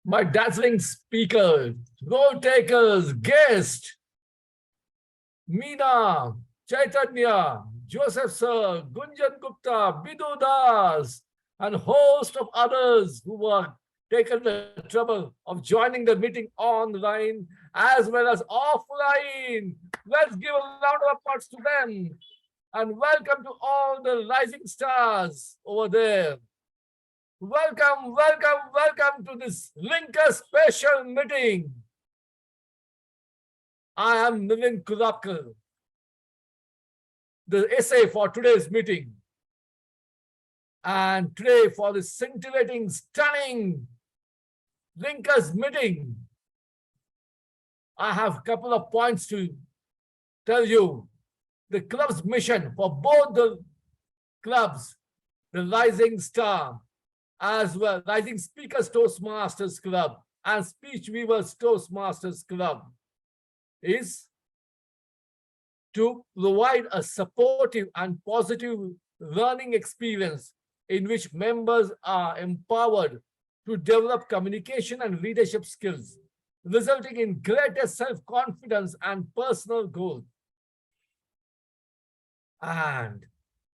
My dazzling speakers, role takers, guests, Meena, Chaitanya, Joseph Sir, Gunjan Gupta, Bidu Das, and host of others who were taken the trouble of joining the meeting online as well as offline. Let's give a round of applause to them. And welcome to all the rising stars over there. Welcome, welcome, welcome to this Linker special meeting. I am Nilin Kulapkar, the essay for today's meeting. And today for this scintillating, stunning Linkers meeting, I have a couple of points to tell you. The club's mission for both the clubs, the Rising Star, as well, Rising Speakers Toastmasters Club and Speech Weavers Toastmasters Club, is to provide a supportive and positive learning experience in which members are empowered to develop communication and leadership skills, resulting in greater self-confidence and personal growth. And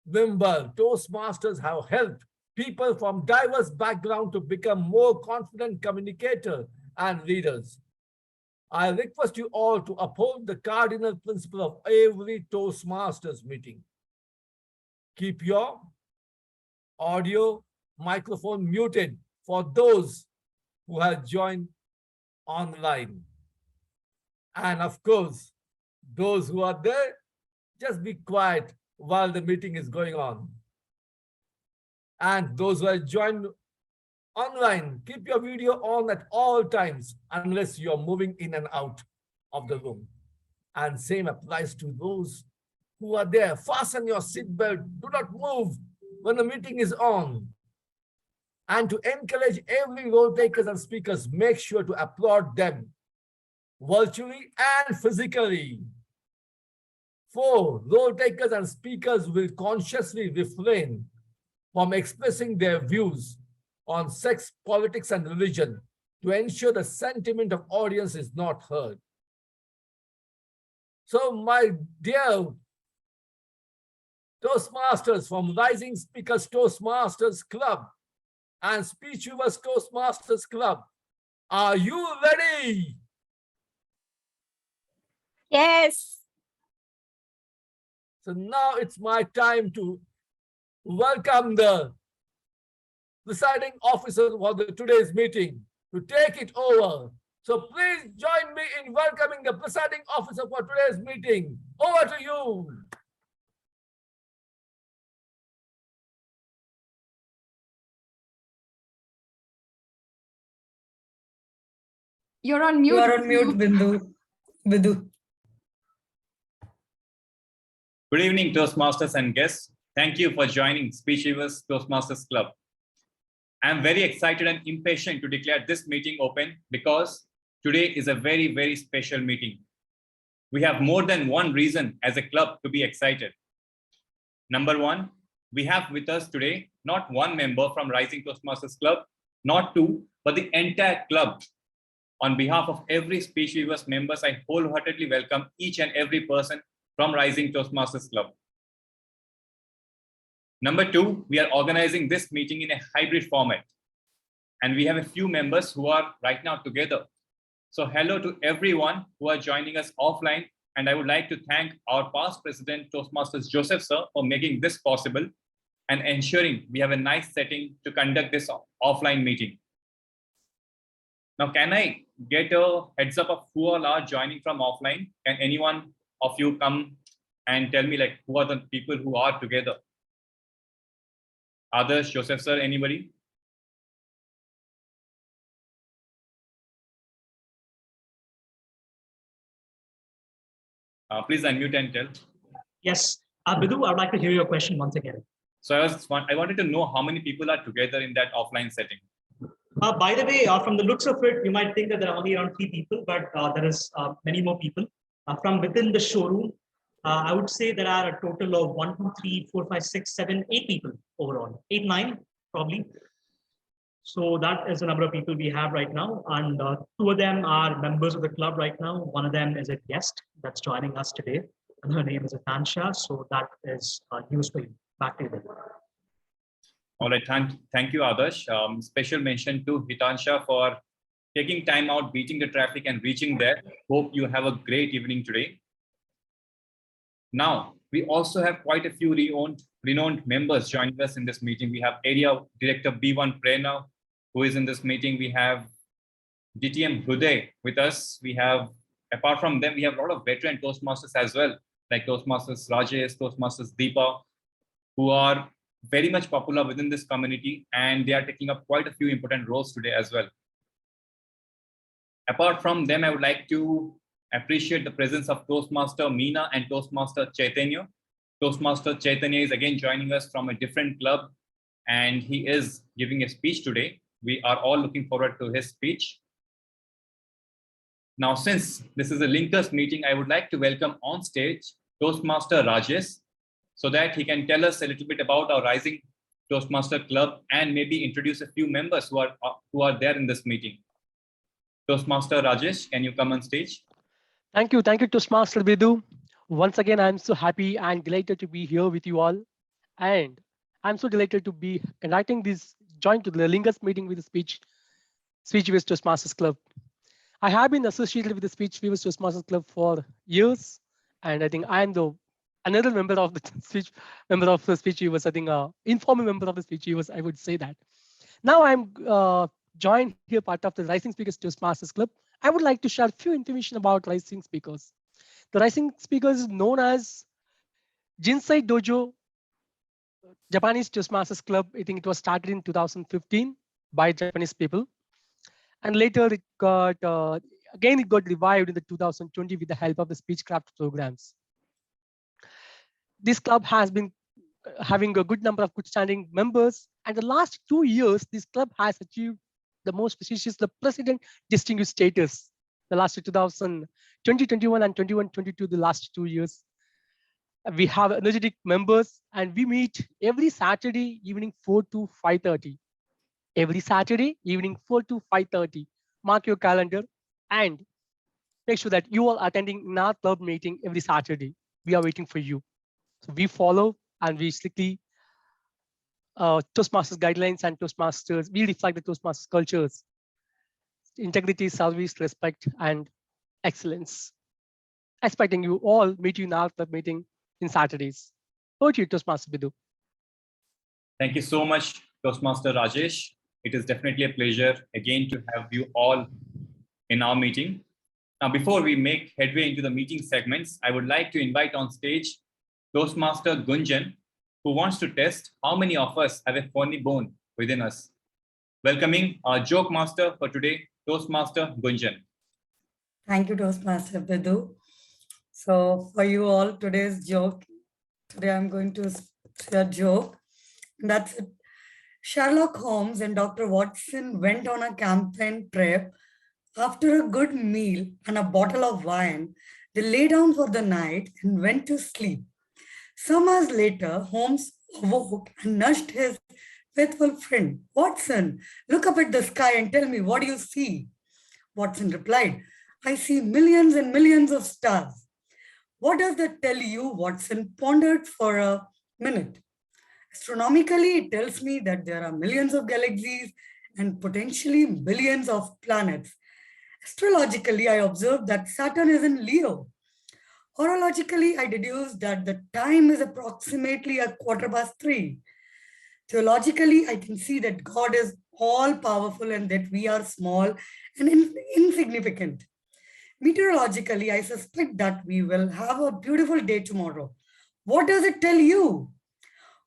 remember, Toastmasters have helped people from diverse backgrounds to become more confident communicators and leaders. I request you all to uphold the cardinal principle of every Toastmasters meeting. Keep your audio microphone muted for those who have joined online. And of course, those who are there, just be quiet while the meeting is going on. And those who are joined online, keep your video on at all times unless you're moving in and out of the room. And same applies to those who are there. Fasten your seatbelt. Do not move when the meeting is on. And to encourage every role takers and speakers, make sure to applaud them virtually and physically. 4, role takers and speakers will consciously refrain from expressing their views on sex, politics, and religion to ensure the sentiment of audience is not heard. So, my dear Toastmasters from Rising Speakers Toastmasters Club and Speech Weavers Toastmasters Club, are you ready? Yes. So now it's my time to welcome the presiding officer for today's meeting to take it over. So please join me in welcoming the presiding officer for today's meeting. Over to you. You're on mute. You are on mute, Bindu. Good evening, Toastmasters and guests. Thank you for joining Speech Weavers Toastmasters Club. I'm very excited and impatient to declare this meeting open because today is a very, very special meeting. We have more than one reason as a club to be excited. Number one, we have with us today not one member from Rising Toastmasters Club, not two, but the entire club. On behalf of every Speech Weavers members, I wholeheartedly welcome each and every person from Rising Toastmasters Club. Number two, we are organizing this meeting in a hybrid format. And we have a few members who are right now together. So hello to everyone who are joining us offline. And I would like to thank our past president, Toastmasters Joseph Sir, for making this possible and ensuring we have a nice setting to conduct this offline meeting. Now, can I get a heads up of who all are joining from offline? Can anyone of you come and tell me like who are the people who are together? Others, Joseph Sir, anybody? Please unmute and tell. Yes, Bidu, I would like to hear your question once again. So I wanted to know how many people are together in that offline setting. By the way, from the looks of it, you might think that there are only around 3 people, but there is many more people. From within the showroom, I would say there are a total of 1, 2, 3, 4, 5, 6, 7, 8 people overall. 8, 9 probably. So that is the number of people we have right now. And 2 of them are members of the club right now. One of them is a guest that's joining us today. And her name is Atansha. So that is news for you. Back to you. All right, thank you, Adarsh. Special mention to Hitansha for taking time out, beating the traffic and reaching there. Hope you have a great evening today. Now, we also have quite a few renowned members joining us in this meeting. We have Area Director B1 Prerna, who is in this meeting. We have DTM Hruday with us. We have, apart from them, we have a lot of veteran Toastmasters as well, like Toastmasters Rajesh, Toastmasters Deepa, who are very much popular within this community, and they are taking up quite a few important roles today as well. Apart from them, I would like to appreciate the presence of Toastmaster Meena and Toastmaster Chaitanya. Toastmaster Chaitanya is again joining us from a different club, and he is giving a speech today. We are all looking forward to his speech. Now, since this is a linkers meeting, I would like to welcome on stage Toastmaster Rajesh, so that he can tell us a little bit about our Rising Toastmaster Club and maybe introduce a few members who are there in this meeting. Toastmaster Rajesh, can you come on stage? Thank you, Toastmaster Bidu. Once again, I'm so happy and delighted to be here with you all. And I'm so delighted to be conducting this joint to the linkers meeting with the Speech Weavers Toastmasters Club. I have been associated with the Speech Weavers Toastmasters Club for years, and I think I'm another member of the Speech Weavers. I think informal member of the Speech Weavers. I would say that. Now I'm joined here part of the Rising Speakers Toastmasters Club. I would like to share a few information about Rising Speakers. The Rising Speakers is known as Jinsei Dojo Japanese Toastmasters Club. I think it was started in 2015 by Japanese people. And later it got, again, it got revived in the 2020 with the help of the Speechcraft programs. This club has been having a good number of good standing members. And the last 2 years, this club has achieved the most prestigious, the President Distinguished status. The last 2021 and 21-22, the last 2 years. We have energetic members, and we meet every Saturday evening 4 to 5:30. Every Saturday evening 4 to 5:30. Mark your calendar and make sure that you are attending in our club meeting every Saturday. We are waiting for you. So we follow and we strictly Toastmasters guidelines and Toastmasters. We reflect the Toastmasters cultures: integrity, service, respect, and excellence. Expecting you all meet you in our club meeting in Saturdays. Over to you, Toastmaster Bidu. Thank you so much, Toastmaster Rajesh. It is definitely a pleasure again to have you all in our meeting. Now, before we make headway into the meeting segments, I would like to invite on stage Toastmaster Gunjan, who wants to test how many of us have a funny bone within us. Welcoming our joke master for today, Toastmaster Gunjan. Thank you, Toastmaster Bidu. So for you all, today's joke, today I'm going to say a joke. That's it. Sherlock Holmes and Dr. Watson went on a campaign trip. After a good meal and a bottle of wine, they lay down for the night and went to sleep. Some hours later, Holmes awoke and nudged his faithful friend. Watson, look up at the sky and tell me, what do you see? Watson replied, I see millions and millions of stars. What does that tell you? Watson pondered for a minute. Astronomically, it tells me that there are millions of galaxies and potentially billions of planets. Astrologically, I observed that Saturn is in Leo. Horologically, I deduced that the time is approximately 3:15. Theologically, I can see that God is all-powerful and that we are small and insignificant. Meteorologically, I suspect that we will have a beautiful day tomorrow. What does it tell you?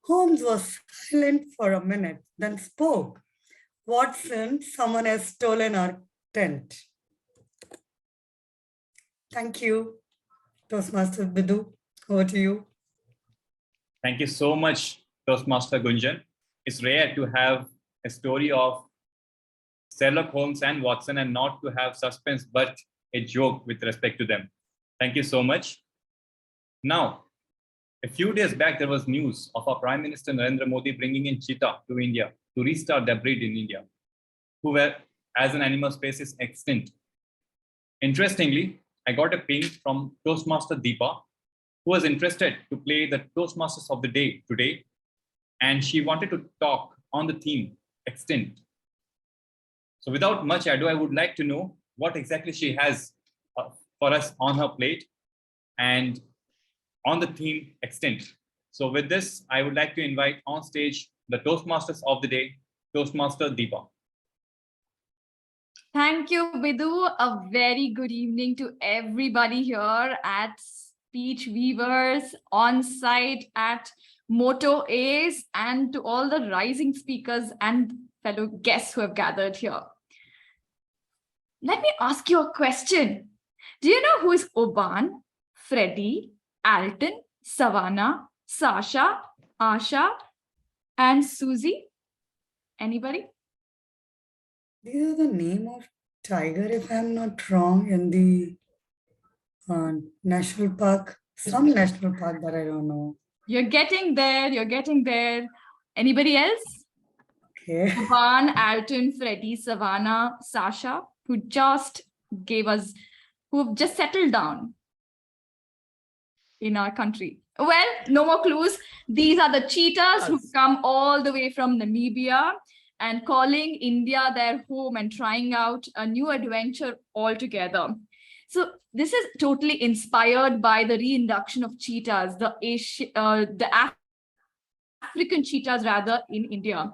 Holmes was silent for a minute, then spoke. Watson, someone has stolen our tent. Thank you, Toastmaster Bidu. Over to you. Thank you so much, Toastmaster Gunjan. It's rare to have a story of Sherlock Holmes and Watson and not to have suspense, but a joke with respect to them. Thank you so much. Now, a few days back, there was news of our Prime Minister Narendra Modi bringing in cheetah to India to restart their breed in India, who were, as an animal species, extinct. Interestingly, I got a ping from Toastmaster Deepa, who was interested to play the Toastmasters of the day today, and she wanted to talk on the theme extinct. So without much ado, I would like to know what exactly she has for us on her plate and on the theme extinct. So with this, I would like to invite on stage the Toastmasters of the day, Toastmaster Deepa. Thank you, Vidhu. A very good evening to everybody here at Speech Weavers, on site at Moto Ace, and to all the rising speakers and fellow guests who have gathered here. Let me ask you a question. Do you know who is Oban, Freddie, Alton, Savannah, Sasha, Asha, and Susie? Anybody? These are the name of tiger, if I'm not wrong, in the national park, some national park that I don't know. You're getting there. You're getting there. Anybody else? Okay. Oban, Alton, Freddie, Savannah, Sasha, who just gave us, who have just settled down in our country. Well, no more clues. These are the cheetahs who come all the way from Namibia and calling India their home and trying out a new adventure altogether. So this is totally inspired by the reintroduction of cheetahs, the African cheetahs rather, in India.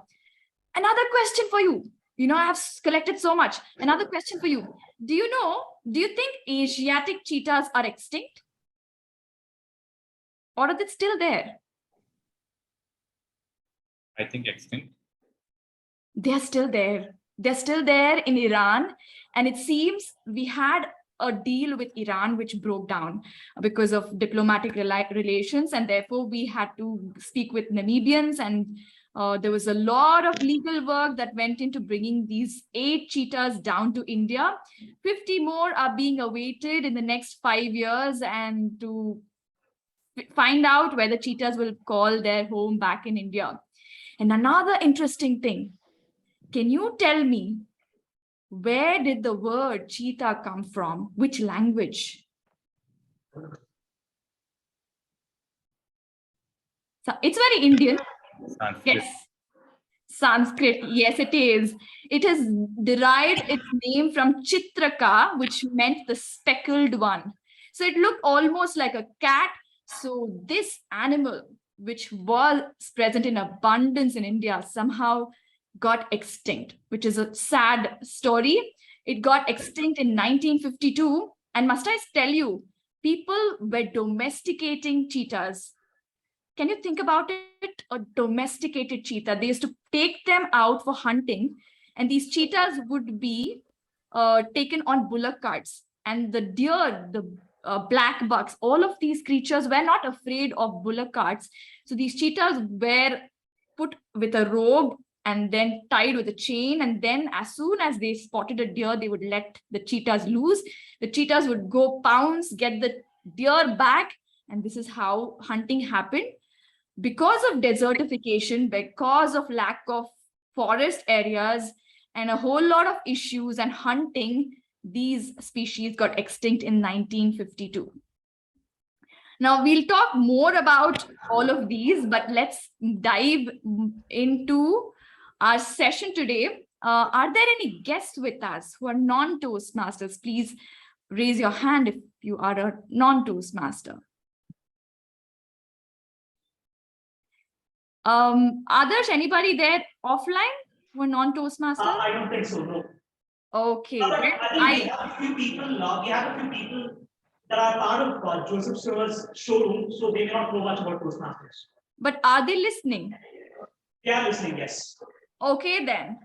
Another question for you. You know, I have collected so much. Another question for you. Do you think Asiatic cheetahs are extinct? Or are they still there? I think extinct. They're still there. They're still there in Iran. And it seems we had a deal with Iran, which broke down because of diplomatic relations. And therefore, we had to speak with Namibians. And there was a lot of legal work that went into bringing these 8 cheetahs down to India. 50 more are being awaited in the next 5 years, and to find out whether cheetahs will call their home back in India. And another interesting thing, can you tell me, where did the word cheetah come from? Which language? So it's very Indian. Sanskrit. Yes. Sanskrit. Yes, it is. It has derived its name from Chitraka, which meant the speckled one. So it looked almost like a cat. So this animal, which was present in abundance in India, somehow got extinct, which is a sad story. It got extinct in 1952. And must I tell you, people were domesticating cheetahs. Can you think about it? A domesticated cheetah. They used to take them out for hunting, and these cheetahs would be taken on bullock carts. And the deer, the black bucks, all of these creatures were not afraid of bullock carts. So these cheetahs were put with a robe and then tied with a chain. And then as soon as they spotted a deer, they would let the cheetahs loose. The cheetahs would go pounce, get the deer back. And this is how hunting happened. Because of desertification, because of lack of forest areas and a whole lot of issues and hunting, these species got extinct in 1952. Now we'll talk more about all of these, but let's dive into our session today. Are there any guests with us who are non-Toastmasters? Please raise your hand if you are a non-Toastmaster. Others, anybody there offline who are non-Toastmasters? I don't think so, no. Okay. I think we have a few people that are part of Joseph Sir's showroom, so they may not know much about Toastmasters. But are they listening? They are listening, yes. Okay, then.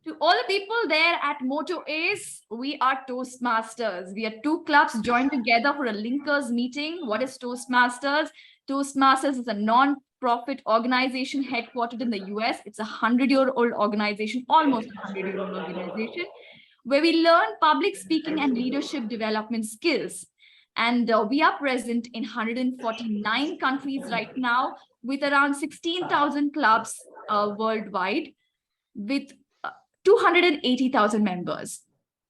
To all the people there at Moto Ace, we are Toastmasters. We are 2 clubs joined together for a linkers meeting. What is Toastmasters? Toastmasters is a non-profit organization headquartered in the US. It's a 100-year-old organization, almost a 100-year-old organization, where we learn public speaking and leadership development skills. And we are present in 149 countries right now, with around 16,000 clubs worldwide, with 280,000 members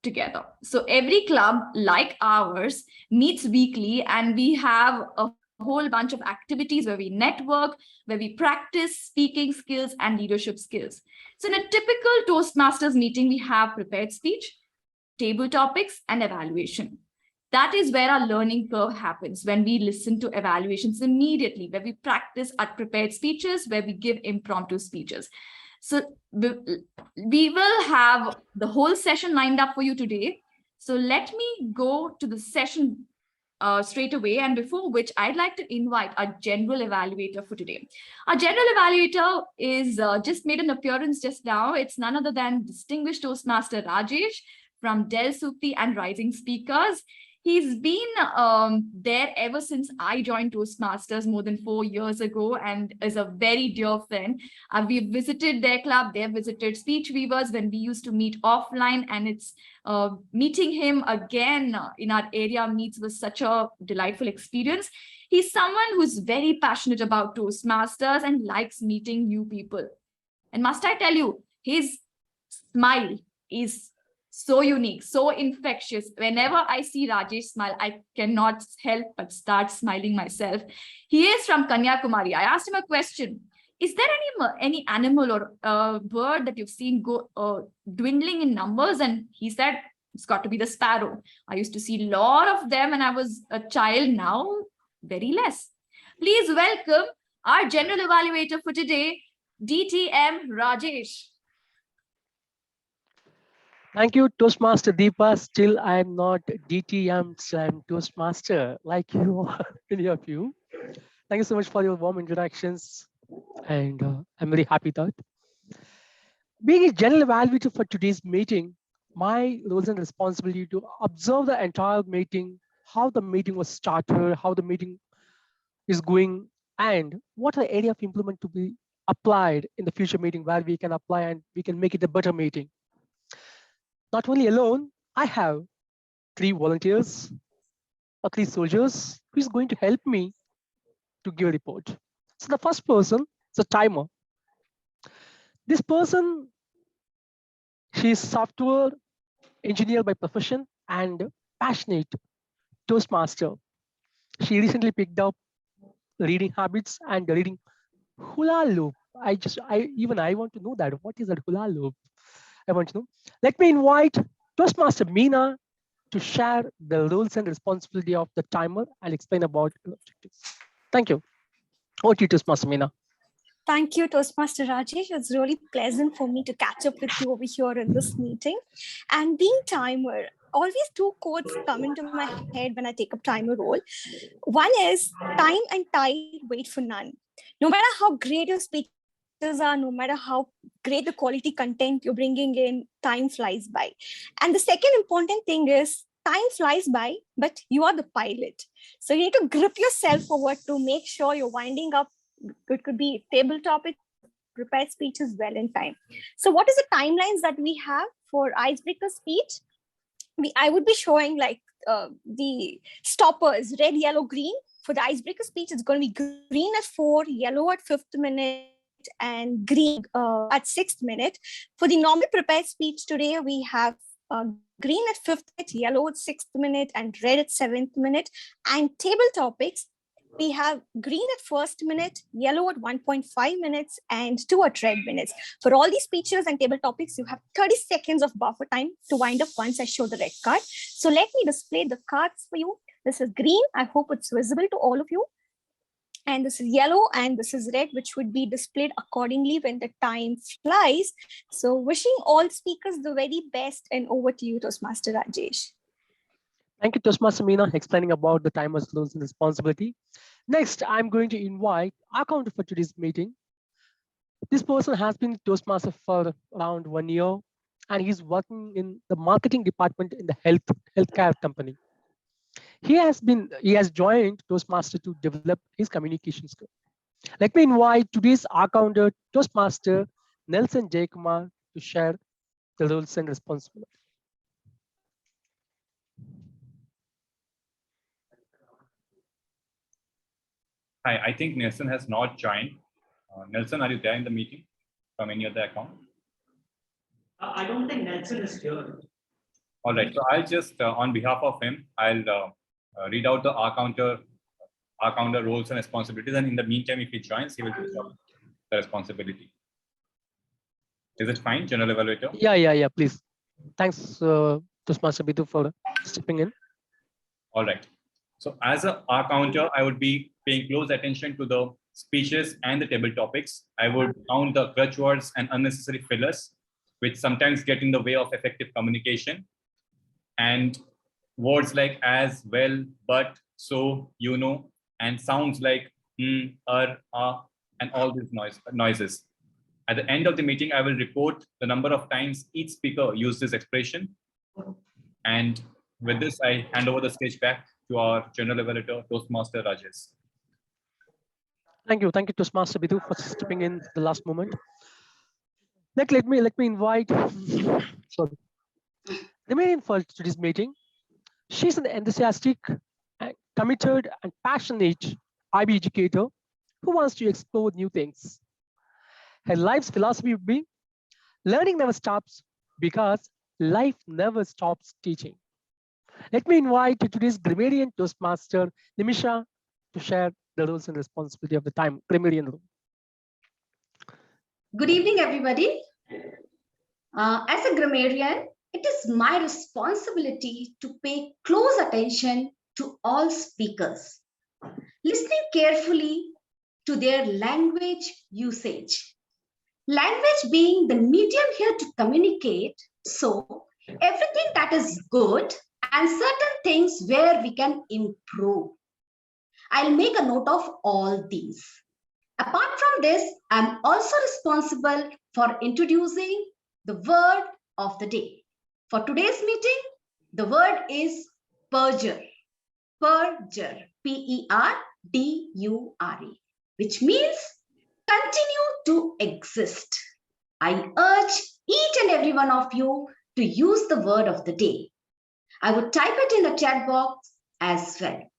together. So every club like ours meets weekly, and we have a whole bunch of activities where we network, where we practice speaking skills and leadership skills. So in a typical Toastmasters meeting, we have prepared speech, table topics, and evaluation. That is where our learning curve happens, when we listen to evaluations immediately, where we practice our prepared speeches, where we give impromptu speeches. So we will have the whole session lined up for you today. So let me go to the session straight away. And before which, I'd like to invite our general evaluator for today. Our general evaluator is just made an appearance just now. It's none other than distinguished Toastmaster Rajesh from Del Supti and Rising Speakers. He's been there ever since I joined Toastmasters more than 4 years ago, and is a very dear friend. We've visited their club, they've visited Speech Weavers when we used to meet offline, and it's meeting him again in our area meets was such a delightful experience. He's someone who's very passionate about Toastmasters and likes meeting new people. And must I tell you, his smile is so unique, so infectious. Whenever I see Rajesh smile, I cannot help but start smiling myself. He is from Kanyakumari. I asked him a question. Is there any animal or bird that you've seen go dwindling in numbers? And he said, it's got to be the sparrow. I used to see a lot of them when I was a child. Now, very less. Please welcome our general evaluator for today, DTM Rajesh. Thank you, Toastmaster Deepa. Still, I'm not DTM, so I'm Toastmaster, like you, many of you. Thank you so much for your warm introductions, and I'm very happy that. Being a general evaluator for today's meeting, my roles and responsibility to observe the entire meeting, how the meeting was started, how the meeting is going, and what are the area of improvement to be applied in the future meeting where we can apply and we can make it a better meeting. Not only alone, I have 3 volunteers or 3 soldiers who is going to help me to give a report. So the first person is a timer. This person, she is software engineer by profession and passionate Toastmaster. She recently picked up reading habits and reading hula loop. I want to know that. What is that hula loop? I want to know. Let me invite Toastmaster Meena to share the roles and responsibility of the timer and explain about the objectives. Thank you. Over to you, Toastmaster Meena. Thank you, Toastmaster Rajesh. It's really pleasant for me to catch up with you over here in this meeting. And being timer, always 2 quotes come into my head when I take up timer role. One is, time and tide wait for none. No matter how great your speeches are, no matter how great the quality content you're bringing in, time flies by. And the second important thing is, time flies by, but you are the pilot. So you need to grip yourself forward to make sure you're winding up. It could be table topic, prepared speeches well in time. So what is the timelines that we have for icebreaker speech? I would be showing like the stoppers, red, yellow, green. For the icebreaker speech, it's going to be green at 4, yellow at 5th minute, and green at 6th minute. For the normal prepared speech today, we have green at 5th minute, yellow at 6th minute, and red at 7th minute. And table topics, we have green at 1st minute, yellow at 1.5 minutes, and 2 at red minutes. For all these speeches and table topics, you have 30 seconds of buffer time to wind up once I show the red card. So let me display the cards for you. This is green. I hope it's visible to all of you. And this is yellow and this is red, which would be displayed accordingly when the time flies. So wishing all speakers the very best, and over to you, Toastmaster Rajesh. Thank you, Toastmaster Meena, explaining about the timer's roles and responsibility. Next, I'm going to invite our counter for today's meeting. This person has been Toastmaster for around 1 year, and he's working in the marketing department in the healthcare company. He has joined Toastmaster to develop his communication skill. Let me invite today's counter Toastmaster Nelson Jayakumar to share the roles and responsibilities. Hi, I think Nelson has not joined. Nelson, are you there in the meeting from any other account? I don't think Nelson is here. All right, so I'll just, on behalf of him, I'll read out the R counter roles and responsibilities. And in the meantime, if he joins, he will pick up the responsibility. Is it fine, General Evaluator? Yeah, please. Thanks, Toastmaster Bidhu, for stepping in. All right. So as a R counter, I would be paying close attention to the speeches and the table topics. I would count the crutch words and unnecessary fillers, which sometimes get in the way of effective communication. And words like as, well, but, so, you know, and sounds like and all these noises. At the end of the meeting, I will report the number of times each speaker used this expression. And with this, I hand over the stage back to our General Evaluator, Toastmaster Rajesh. Thank you, Toastmaster Bidhu, for stepping in the last moment. Let me invite Remain for today's meeting. She's an enthusiastic, committed, and passionate IB educator who wants to explore new things. Her life's philosophy would be learning never stops because life never stops teaching. Let me invite today's grammarian Toastmaster, Nimisha, to share the roles and responsibility of the time grammarian room. Good evening, everybody. As a grammarian, it is my responsibility to pay close attention to all speakers, listening carefully to their language usage. Language being the medium here to communicate, so everything that is good and certain things where we can improve. I'll make a note of all these. Apart from this, I'm also responsible for introducing the word of the day. For today's meeting, the word is perjure. Perjure, P-E-R-D-U-R-E, which means continue to exist. I urge each and every one of you to use the word of the day. I would type it in the chat box as well.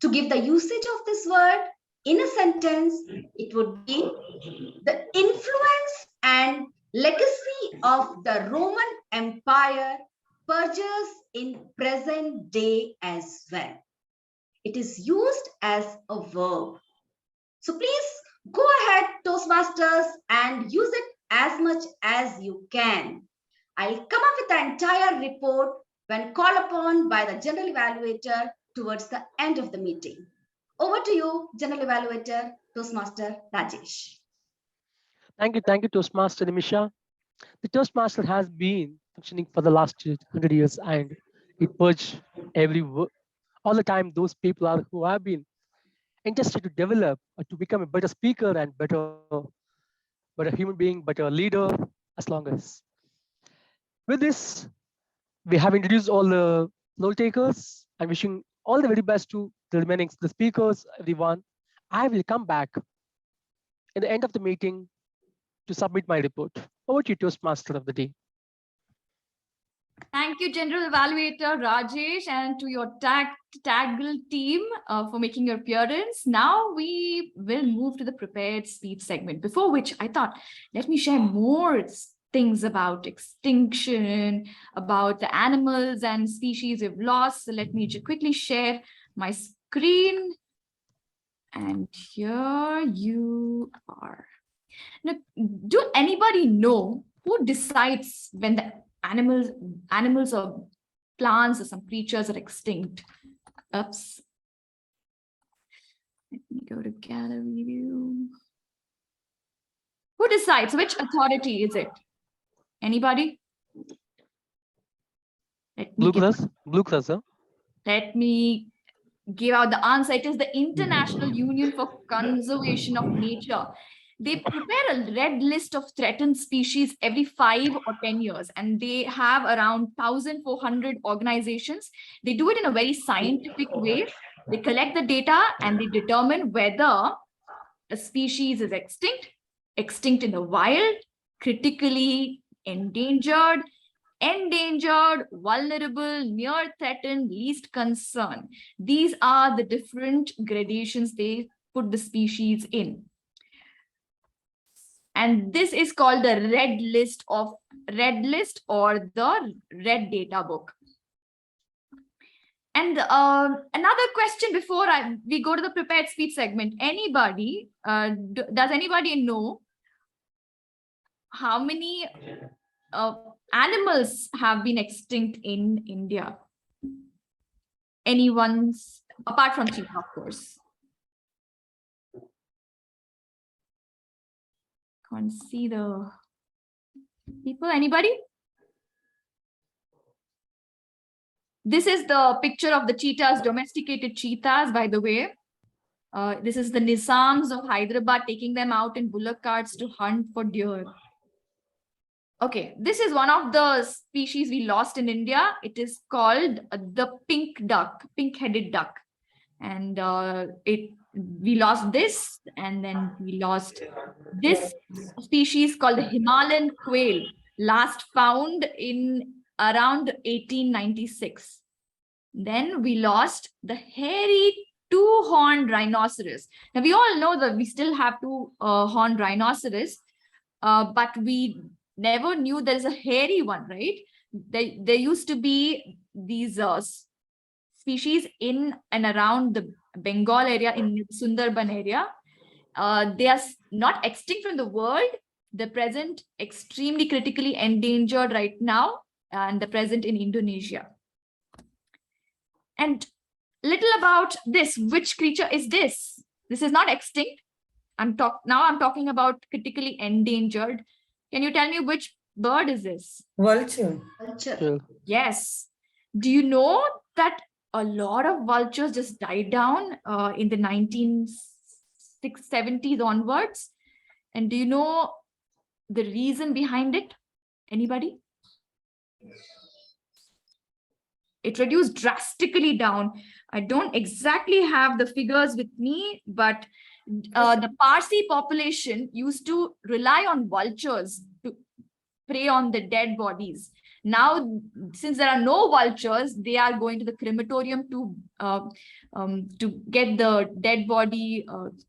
To give the usage of this word in a sentence, it would be the influence and legacy of the Roman Empire perjures in present day as well. It is used as a verb. So please go ahead, Toastmasters, and use it as much as you can. I'll come up with the entire report when called upon by the General Evaluator towards the end of the meeting. Over to you, General Evaluator, Toastmaster Rajesh. Thank you, Toastmaster Nimisha. The Toastmaster has been functioning for the last 100 years, and it purges all the time those people who have been interested to develop or to become a better speaker and better human being, better leader, as long as. With this, we have introduced all the role takers and wishing all the very best to the remaining speakers, everyone. I will come back at the end of the meeting to submit my report. Over to you, Toastmaster of the day. Thank you, General Evaluator Rajesh, and to your Taggle team for making your appearance. Now we will move to the prepared speech segment, before which I thought, let me share more things about extinction, about the animals and species we've lost. So let me quickly share my screen. And here you are. Now, do anybody know who decides when the animals or plants or some creatures are extinct? Oops. Let me go to gallery view. Who decides? Which authority is it? Anybody? Blue cursor. Let me give out the answer. It is the International Union for Conservation of Nature. They prepare a red list of threatened species every 5 or 10 years, and they have around 1,400 organizations. They do it in a very scientific way. They collect the data and they determine whether a species is extinct in the wild, critically endangered, vulnerable, near threatened, least concern. These are the different gradations they put the species in. And this is called the red list or the red data book. And another question before we go to the prepared speech segment. Anybody, does anybody know how many animals have been extinct in India? Anyone's, apart from cheetah, of course. Can't see the people. Anybody? This is the picture of the cheetahs, domesticated cheetahs, by the way. This is the Nizams of Hyderabad taking them out in bullock carts to hunt for deer. Okay, this is one of the species we lost in India. It is called the pink duck, pink-headed duck. And we lost this, and then we lost this species called the Himalayan quail, last found in around 1896. Then we lost the hairy two-horned rhinoceros. Now we all know that we still have two-horned rhinoceros, but we never knew there's a hairy one, right? There used to be these species in and around the Bengal area, in Sundarban area. They are not extinct from the world. They're present extremely critically endangered right now, and they're present in Indonesia. And little about this. Which creature is this? This is not extinct. I'm talking about critically endangered. Can you tell me which bird is this? Vulture. Vulture. Yes. Do you know that a lot of vultures just died down in the 1970s onwards? And do you know the reason behind it? Anybody? It reduced drastically down. I don't exactly have the figures with me, but the Parsi population used to rely on vultures to prey on the dead bodies. Now, since there are no vultures, they are going to the crematorium to get the dead body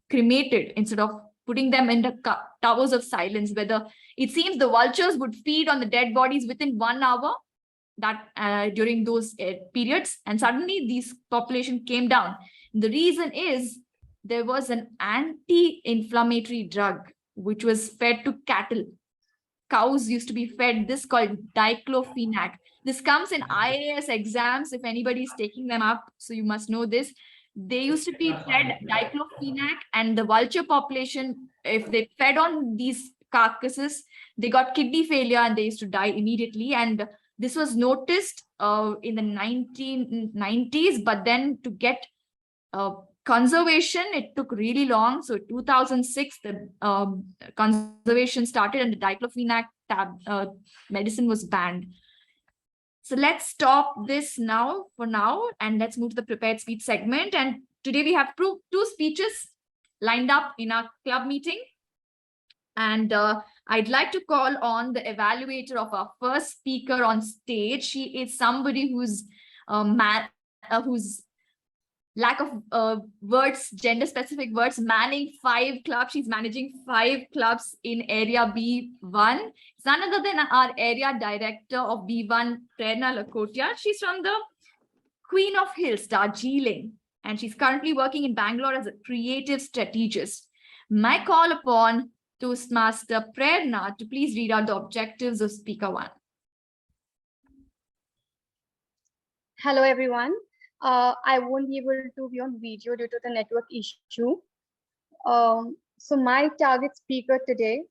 cremated instead of putting them in the towers of silence. Whether it seems the vultures would feed on the dead bodies within 1 hour, that during those periods, and suddenly these population came down. The reason is there was an anti-inflammatory drug which was fed to cattle. Cows used to be fed this called diclofenac. This comes in IAS exams if anybody is taking them up, so you must know this. They used to be fed diclofenac, and the vulture population, if they fed on these carcasses, they got kidney failure and they used to die immediately. And this was noticed in the 1990s, but then to get conservation, it took really long. So 2006, the conservation started and the diclofenac medicine was banned. So let's stop this now for now, and let's move to the prepared speech segment. And today we have two speeches lined up in our club meeting. And I'd like to call on the evaluator of our first speaker on stage. She is somebody who's who's lack of words, gender-specific words, manning 5 clubs. She's managing 5 clubs in Area B1. It's none other than our area director of B1, Prerna Lakotia. She's from the Queen of Hills, Darjeeling, and she's currently working in Bangalore as a creative strategist. My call upon Toastmaster Prerna to please read out the objectives of Speaker 1. Hello, everyone. I won't be able to be on video due to the network issue. So my target speaker today,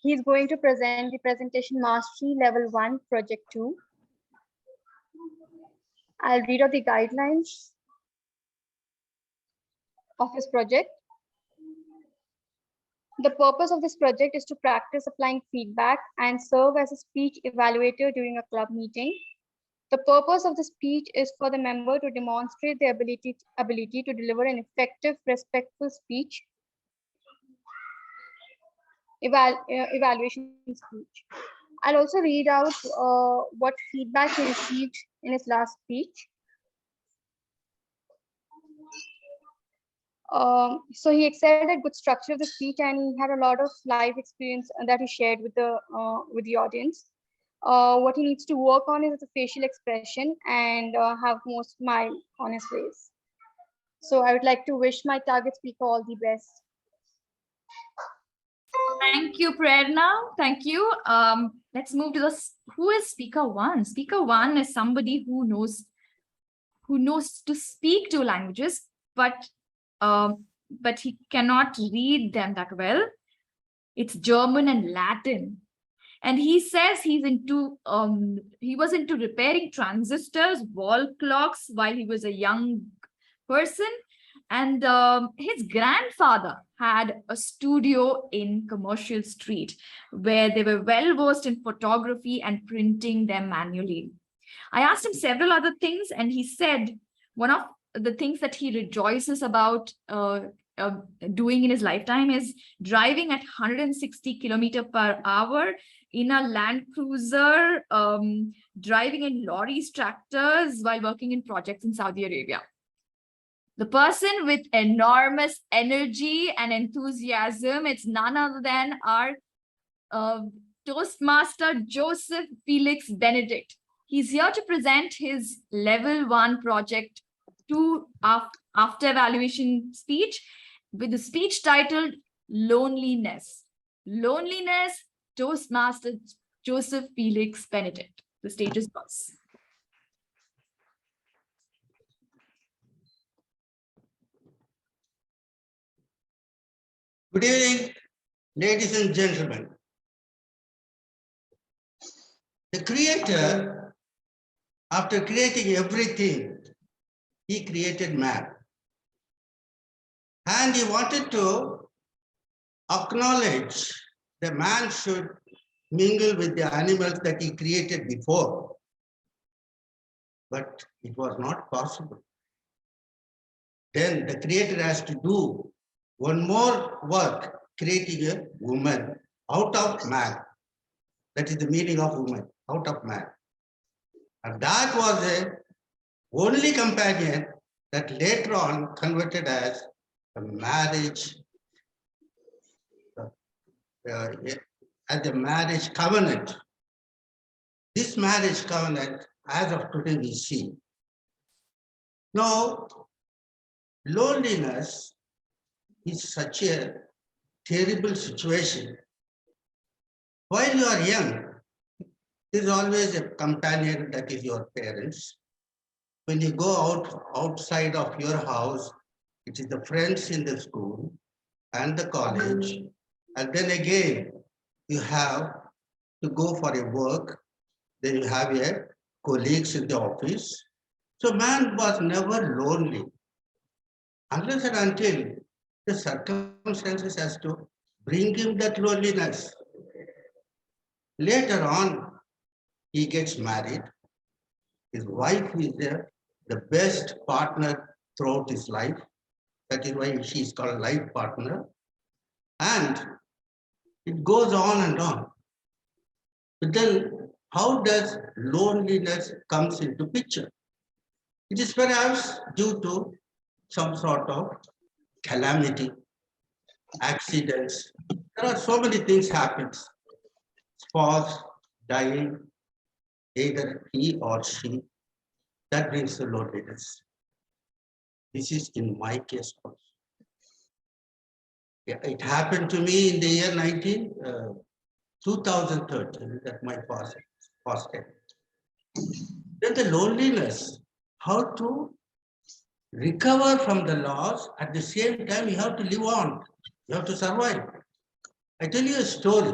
he's going to present the presentation Mastery Level 1, Project 2. I'll read out the guidelines of his project. The purpose of this project is to practice applying feedback and serve as a speech evaluator during a club meeting. The purpose of the speech is for the member to demonstrate their ability to deliver an effective, respectful speech, evaluation speech. I'll also read out what feedback he received in his last speech. So he excelled at good structure of the speech, and he had a lot of life experience that he shared with the audience. What he needs to work on is the facial expression and have more smile on his face. So I would like to wish my target speaker all the best. Thank you, Prerna. Thank you. Let's move to who is speaker one? Speaker one is somebody who knows to speak two languages, but he cannot read them that well. It's German and Latin. And he says he was into repairing transistors, wall clocks while he was a young person. And his grandfather had a studio in Commercial Street where they were well versed in photography and printing them manually. I asked him several other things, and he said one of the things that he rejoices about doing in his lifetime is driving at 160 km/h in a Land Cruiser, driving in lorries, tractors while working in projects in Saudi Arabia. The person with enormous energy and enthusiasm, it's none other than our Toastmaster Joseph Felix Benedict. He's here to present his level 1 project 2 after evaluation speech with the speech titled Loneliness. Loneliness, Toastmaster Joseph Felix Benedict. The stage is yours. Good evening, ladies and gentlemen. The Creator, after creating everything, he created man. And he wanted to acknowledge that man should mingle with the animals that he created before. But it was not possible. Then the Creator has to do one more work, creating a woman out of man. That is the meaning of woman, out of man. And that was the only companion that later on converted as a marriage, as a marriage covenant. This marriage covenant, as of today, we see. Now, loneliness is such a terrible situation. While you are young, there is always a companion, that is your parents. When you go outside of your house, it is the friends in the school and the college. And then again, you have to go for a work. Then you have your colleagues in the office. So man was never lonely, unless and until the circumstances has to bring him that loneliness. Later on, he gets married. His wife is the best partner throughout his life. That is why she is called life partner. And it goes on and on. But then how does loneliness comes into picture? It is perhaps due to some sort of calamity, accidents. There are so many things happen. Spouse dying, either he or she, that brings the loneliness. This is in my case also. Yeah, it happened to me in the year 2013 that my past time. Then the loneliness, how to recover from the loss, at the same time you have to live on, you have to survive. I tell you a story.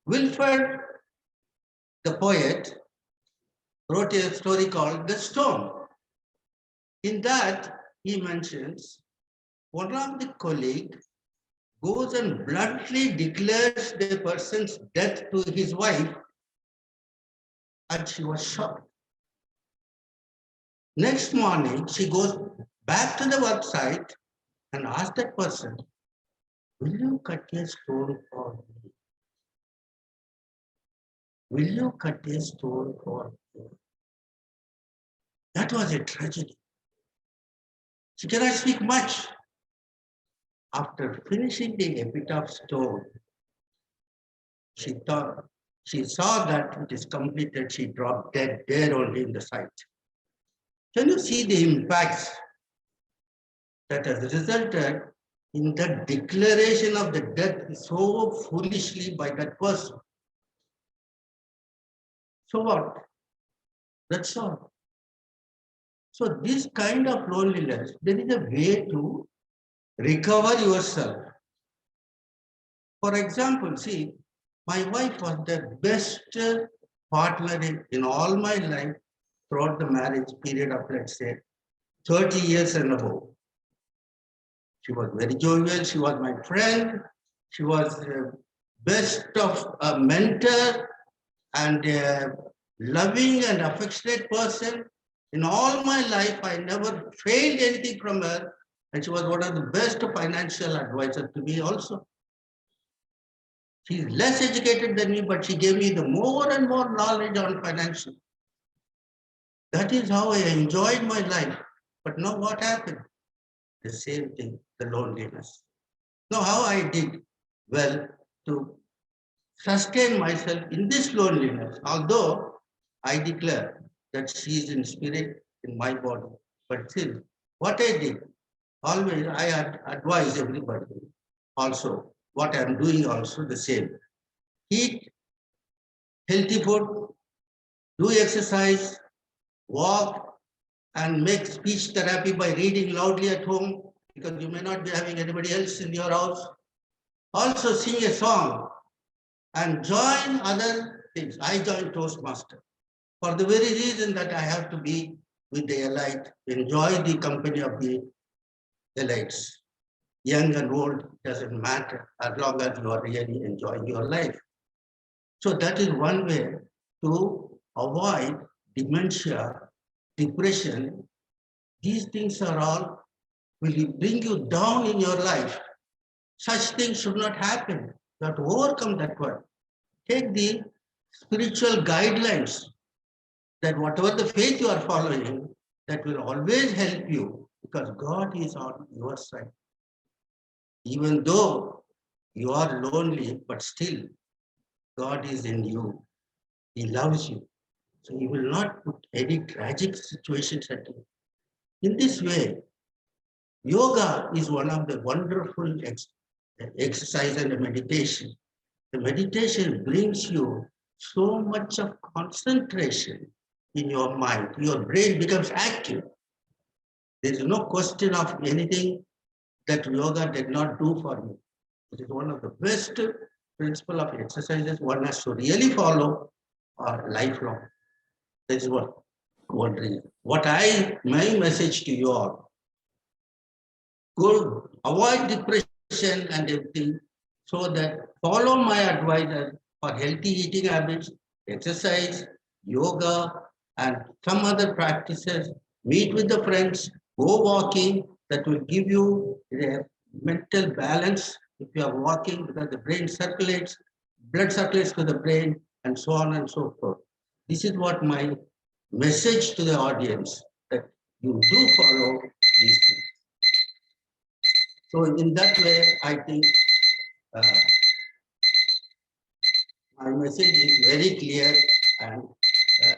Wilfred, the poet, wrote a story called The Stone. In that, he mentions one of the colleagues goes and bluntly declares the person's death to his wife, and she was shocked. Next morning, she goes back to the website and asks that person, will you cut a stone for me? Will you cut a stone for me? That was a tragedy. She cannot speak much. After finishing the epitaph stone, she saw that it is completed. She dropped dead there only in the sight. Can you see the impacts that has resulted in the declaration of the death so foolishly by that person? So what? That's all. So this kind of loneliness, there is a way to recover yourself. For example, see, my wife was the best partner in all my life throughout the marriage period of, let's say, 30 years and above. She was very jovial. She was my friend. She was the best of a mentor and a loving and affectionate person. In all my life, I never failed anything from her. And she was one of the best financial advisors to me also. She's less educated than me, but she gave me the more and more knowledge on financial. That is how I enjoyed my life. But now what happened? The same thing, the loneliness. Now how I did? Well, to sustain myself in this loneliness, although I declare that she is in spirit in my body. But still, what I did, always I advise everybody also, what I'm doing also the same. Eat healthy food, do exercise, walk, and make speech therapy by reading loudly at home, because you may not be having anybody else in your house. Also sing a song and join other things. I joined Toastmasters for the very reason that I have to be with the elite, enjoy the company of the elites. Young and old doesn't matter as long as you are really enjoying your life. So that is one way to avoid dementia, depression. These things are all will bring you down in your life. Such things should not happen. You have to overcome that one. Take the spiritual guidelines that whatever the faith you are following, that will always help you because God is on your side. Even though you are lonely, but still God is in you. He loves you. So he will not put any tragic situations at you. In this way, yoga is one of the wonderful exercise and meditation. The meditation brings you so much of concentration in your mind. Your brain becomes active. There is no question of anything that yoga did not do for you. It is one of the best principle of exercises one has to really follow or lifelong. That is one reason. My message to you all, go avoid depression and everything, so that follow my advice for healthy eating habits, exercise, yoga, and some other practices. Meet with the friends, go walking, that will give you a mental balance if you are walking, because the brain circulates, blood circulates to the brain, and so on and so forth. This is what my message to the audience, that you do follow these things. So in that way, I think my message is very clear, and it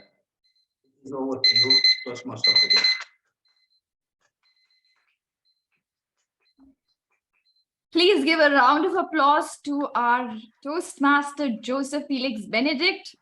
is over to you, Toastmaster of the day. Please give a round of applause to our Toastmaster Joseph Felix Benedict.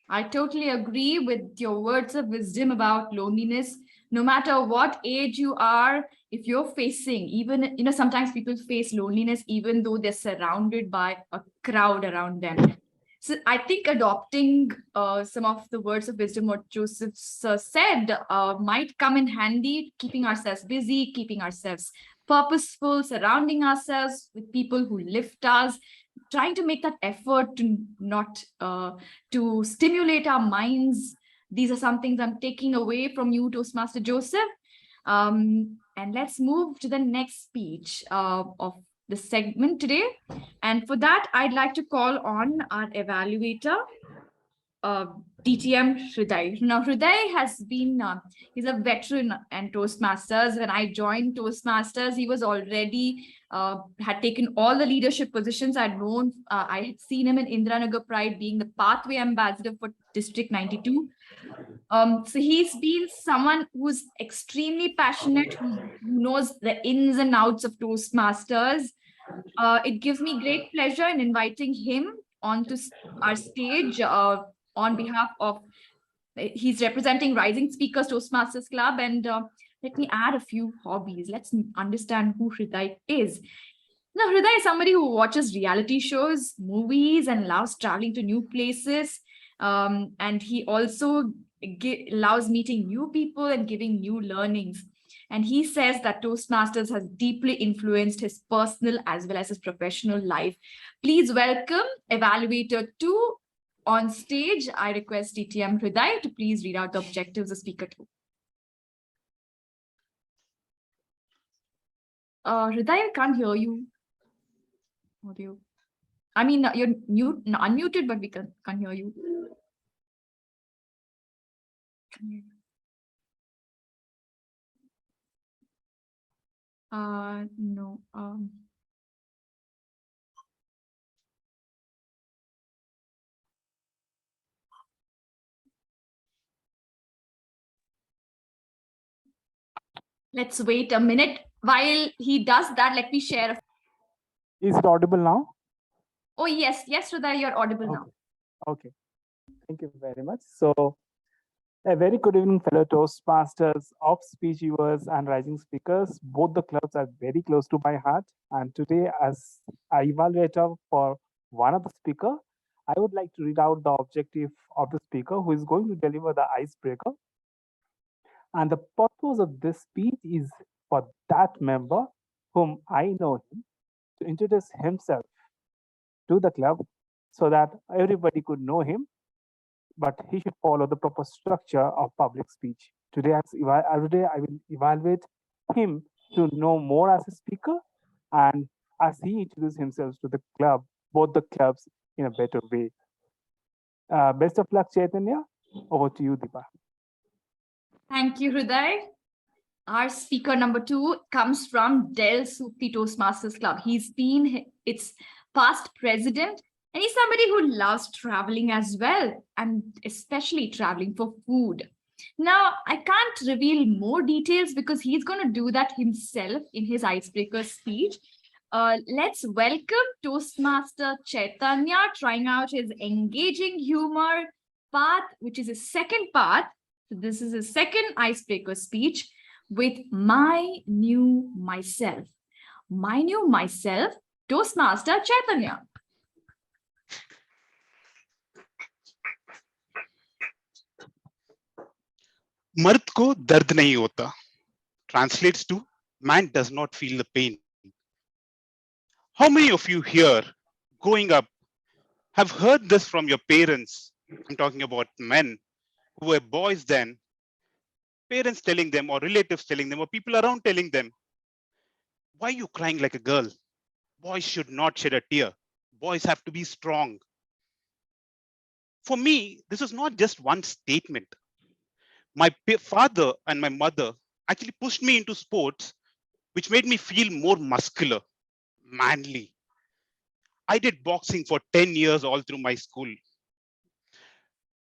I totally agree with your words of wisdom about loneliness. No matter what age you are, if you're facing, even, sometimes people face loneliness even though they're surrounded by a crowd around them. So I think adopting some of the words of wisdom what Joseph said might come in handy, keeping ourselves busy, keeping ourselves purposeful, surrounding ourselves with people who lift us, trying to make that effort to not to stimulate our minds. These are some things I'm taking away from you, Toastmaster Joseph. And let's move to the next speech of the segment today. And for that, I'd like to call on our evaluator, TTM Hriday. Now, Hriday has been, he's a veteran and Toastmasters. When I joined Toastmasters, he was already, had taken all the leadership positions. I had seen him in Indiranagar Pride being the pathway ambassador for District 92. So he's been someone who's extremely passionate, who knows the ins and outs of Toastmasters. It gives me great pleasure in inviting him onto our stage on behalf of, he's representing Rising Speakers Toastmasters Club. And let me add a few hobbies. Let's understand who Hriday is. Now, Hriday is somebody who watches reality shows, movies, and loves traveling to new places. And he also loves meeting new people and giving new learnings. And he says that Toastmasters has deeply influenced his personal as well as his professional life. Please welcome Evaluator 2 on stage. I request TTM Hriday to please read out the objectives of Speaker 2. Hriday, I can't hear you. Audio. I mean, you're unmuted, but we can't hear you. No. Let's wait a minute. While he does that, let me share. Is it audible now? Oh, yes. Yes, Hriday, you're audible now. Okay. Thank you very much. So, a very good evening, fellow Toastmasters of Speech Weavers and Rising Speakers. Both the clubs are very close to my heart. And today, as an evaluator for one of the speaker, I would like to read out the objective of the speaker who is going to deliver the icebreaker. And the purpose of this speech is for that member whom I know him to introduce himself to the club so that everybody could know him, but he should follow the proper structure of public speech. Today, I will evaluate him to know more as a speaker and as he introduces himself to the club, both the clubs in a better way. Best of luck, Chaitanya. Over to you, Deepa. Thank you, Hriday. Our speaker number 2 comes from Del Supti Toastmasters Club. He's been its past president, and he's somebody who loves traveling as well, and especially traveling for food. Now, I can't reveal more details because he's going to do that himself in his icebreaker speech. Let's welcome Toastmaster Chaitanya trying out his engaging humor path, which is his second path. So this is his second icebreaker speech with My New Myself. My New Myself, Toastmaster Chaitanya. मर्द को दर्द नहीं होता. Translates to man does not feel the pain. How many of you here growing up have heard this from your parents? I'm talking about men who were boys then. Parents telling them or relatives telling them or people around telling them, why are you crying like a girl? Boys should not shed a tear. Boys have to be strong. For me, this is not just one statement. My father and my mother actually pushed me into sports, which made me feel more muscular, manly. I did boxing for 10 years all through my school.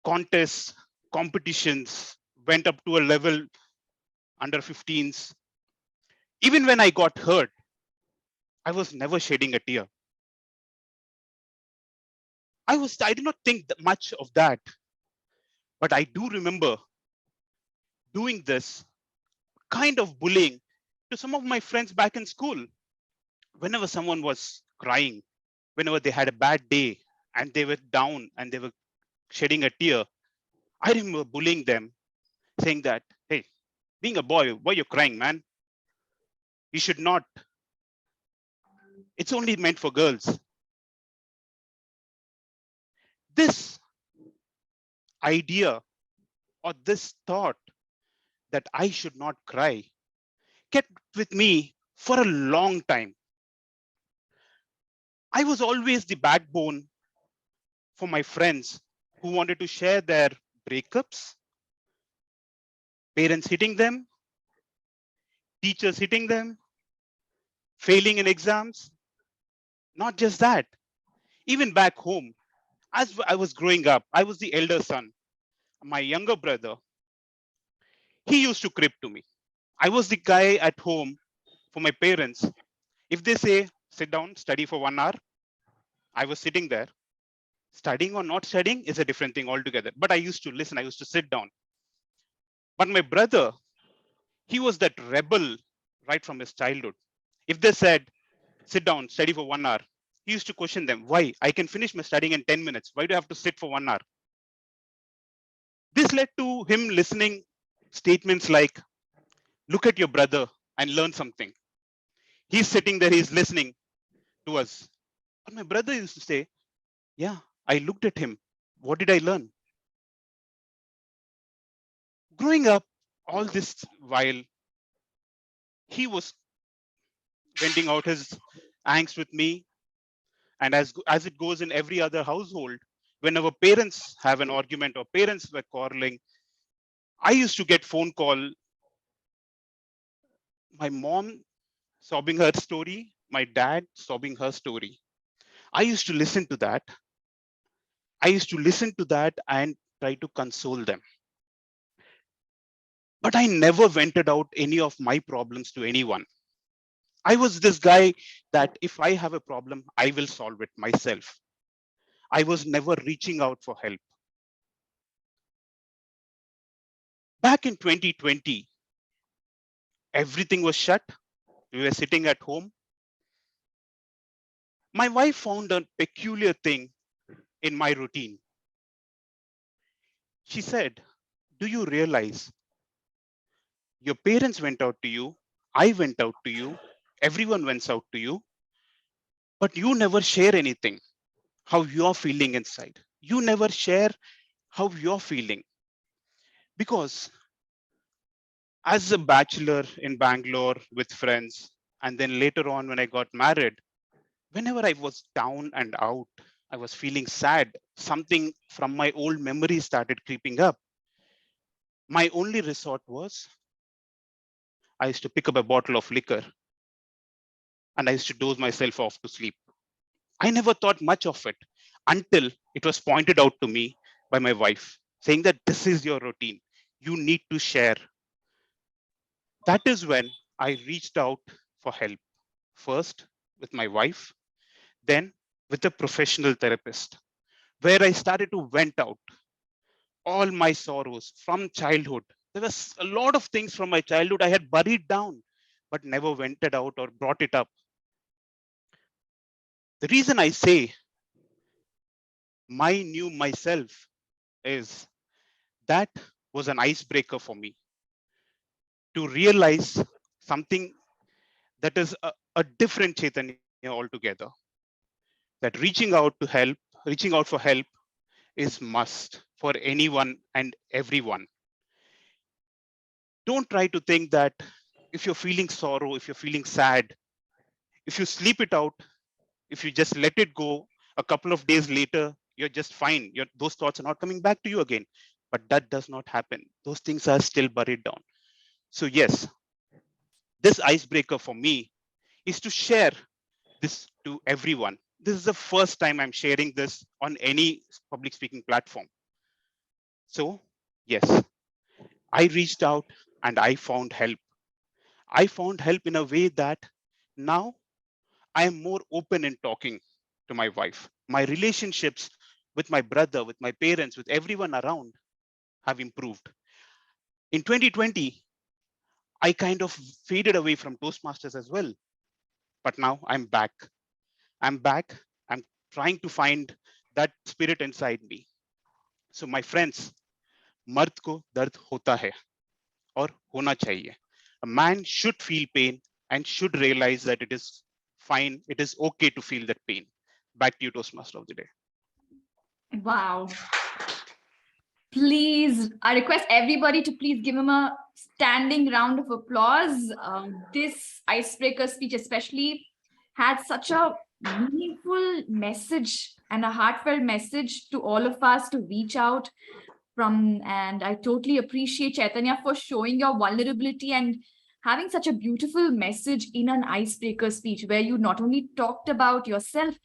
Contests, competitions, went up to a level under 15s. Even when I got hurt, I was never shedding a tear. I did not think much of that, but I do remember doing this kind of bullying to some of my friends back in school. Whenever someone was crying, whenever they had a bad day and they were down and they were shedding a tear, I remember bullying them, saying that, hey, being a boy, why you're crying, man? You should not. It's only meant for girls. This idea or this thought that I should not cry kept with me for a long time. I was always the backbone for my friends who wanted to share their breakups, parents hitting them, teachers hitting them, failing in exams. Not just that, even back home, as I was growing up, I was the elder son. My younger brother, he used to crib to me. I was the guy at home for my parents. If they say, sit down, study for 1 hour, I was sitting there. Studying or not studying is a different thing altogether. But I used to listen, I used to sit down. But my brother, he was that rebel right from his childhood. If they said, sit down, study for 1 hour, he used to question them, why? I can finish my studying in 10 minutes. Why do I have to sit for 1 hour? This led to him listening statements like, look at your brother and learn something. He's sitting there, he's listening to us. But my brother used to say, yeah, I looked at him. What did I learn? Growing up, all this while, he was venting out his angst with me. And as it goes in every other household, whenever parents have an argument or parents were quarreling, I used to get phone call, my mom sobbing her story, my dad sobbing her story. I used to listen to that. I used to listen to that and try to console them. But I never vented out any of my problems to anyone. I was this guy that if I have a problem, I will solve it myself. I was never reaching out for help. Back in 2020, everything was shut. We were sitting at home. My wife found a peculiar thing in my routine. She said, do you realize your parents went out to you, I went out to you, everyone went out to you, but you never share anything, how you're feeling inside. You never share how you're feeling. Because as a bachelor in Bangalore with friends, and then later on when I got married, whenever I was down and out, I was feeling sad, something from my old memories started creeping up. My only resort was I used to pick up a bottle of liquor and I used to doze myself off to sleep. I never thought much of it until it was pointed out to me by my wife, saying that this is your routine. You need to share. That is when I reached out for help. First with my wife, then with a professional therapist, where I started to vent out all my sorrows from childhood. There was a lot of things from my childhood I had buried down, but never vented out or brought it up. The reason I say my new myself is that was an icebreaker for me to realize something that is a different Chaitanya altogether. That reaching out for help is must for anyone and everyone. Don't try to think that if you're feeling sorrow, if you're feeling sad, if you sleep it out, if you just let it go, a couple of days later, you're just fine. Those thoughts are not coming back to you again. But that does not happen. Those things are still buried down. So yes, this icebreaker for me is to share this to everyone. This is the first time I'm sharing this on any public speaking platform. So yes, I reached out and I found help. I found help in a way that now I am more open in talking to my wife. My relationships with my brother, with my parents, with everyone around have improved. In 2020, I kind of faded away from Toastmasters as well. But now I'm back. I'm back. I'm trying to find that spirit inside me. So my friends, मर्द को दर्द होता है और होना चाहिए. A man should feel pain and should realize that it is fine. It is okay to feel that pain. Back to you, Toastmaster of the day. Wow. Please, I request everybody to please give him a standing round of applause. This icebreaker speech especially had such a meaningful message and a heartfelt message to all of us to reach out from. And I totally appreciate Chaitanya for showing your vulnerability and having such a beautiful message in an icebreaker speech where you not only talked about yourself,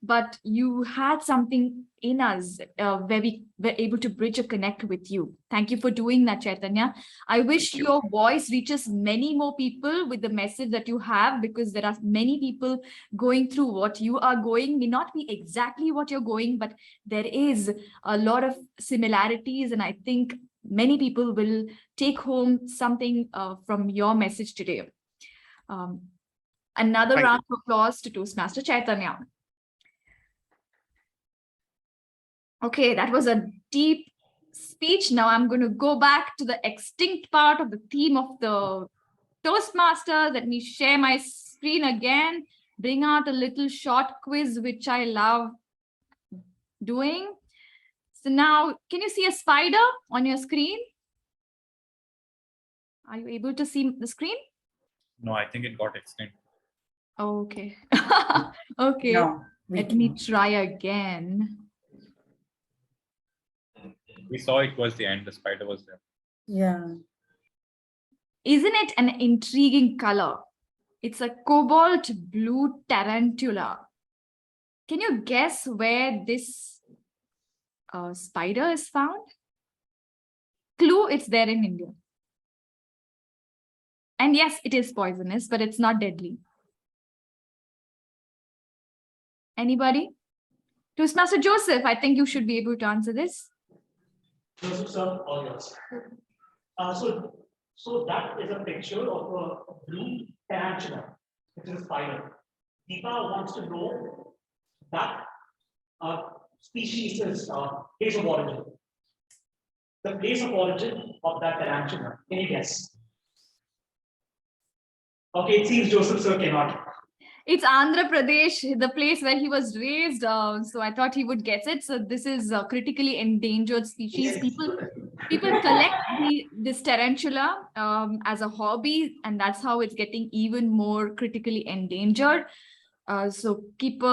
but you had something in us where we were able to bridge a connect with you. Thank you for doing that, Chaitanya. I wish your voice reaches many more people with the message that you have, because there are many people going through what you are going, may not be exactly what you're going, but there is a lot of similarities. And I think many people will take home something from your message today. Another Thank round of applause to Toastmaster Chaitanya. Okay, that was a deep speech. Now I'm going to go back to the extinct part of the theme of the Toastmasters. Let me share my screen again, bring out a little short quiz, which I love doing. So now, can you see a spider on your screen? Are you able to see the screen? No, I think it got extinct. Okay. Okay, No, let me try again. We saw it towards the end. The spider was there. Yeah. Isn't it an intriguing color? It's a cobalt blue tarantula. Can you guess where this spider is found? Clue, it's there in India. And yes, it is poisonous, but it's not deadly. Anybody? Toastmaster Joseph, I think you should be able to answer this. Joseph, sir, all yours. So that is a picture of a blue tarantula, which is a spider. Deepa wants to know that species is place of origin. The place of origin of that tarantula. Can you guess? Okay, it seems Joseph sir cannot. It's Andhra Pradesh, the place where he was raised. So I thought he would guess it. So this is a critically endangered species. People collect this tarantula as a hobby, and that's how it's getting even more critically endangered. So keep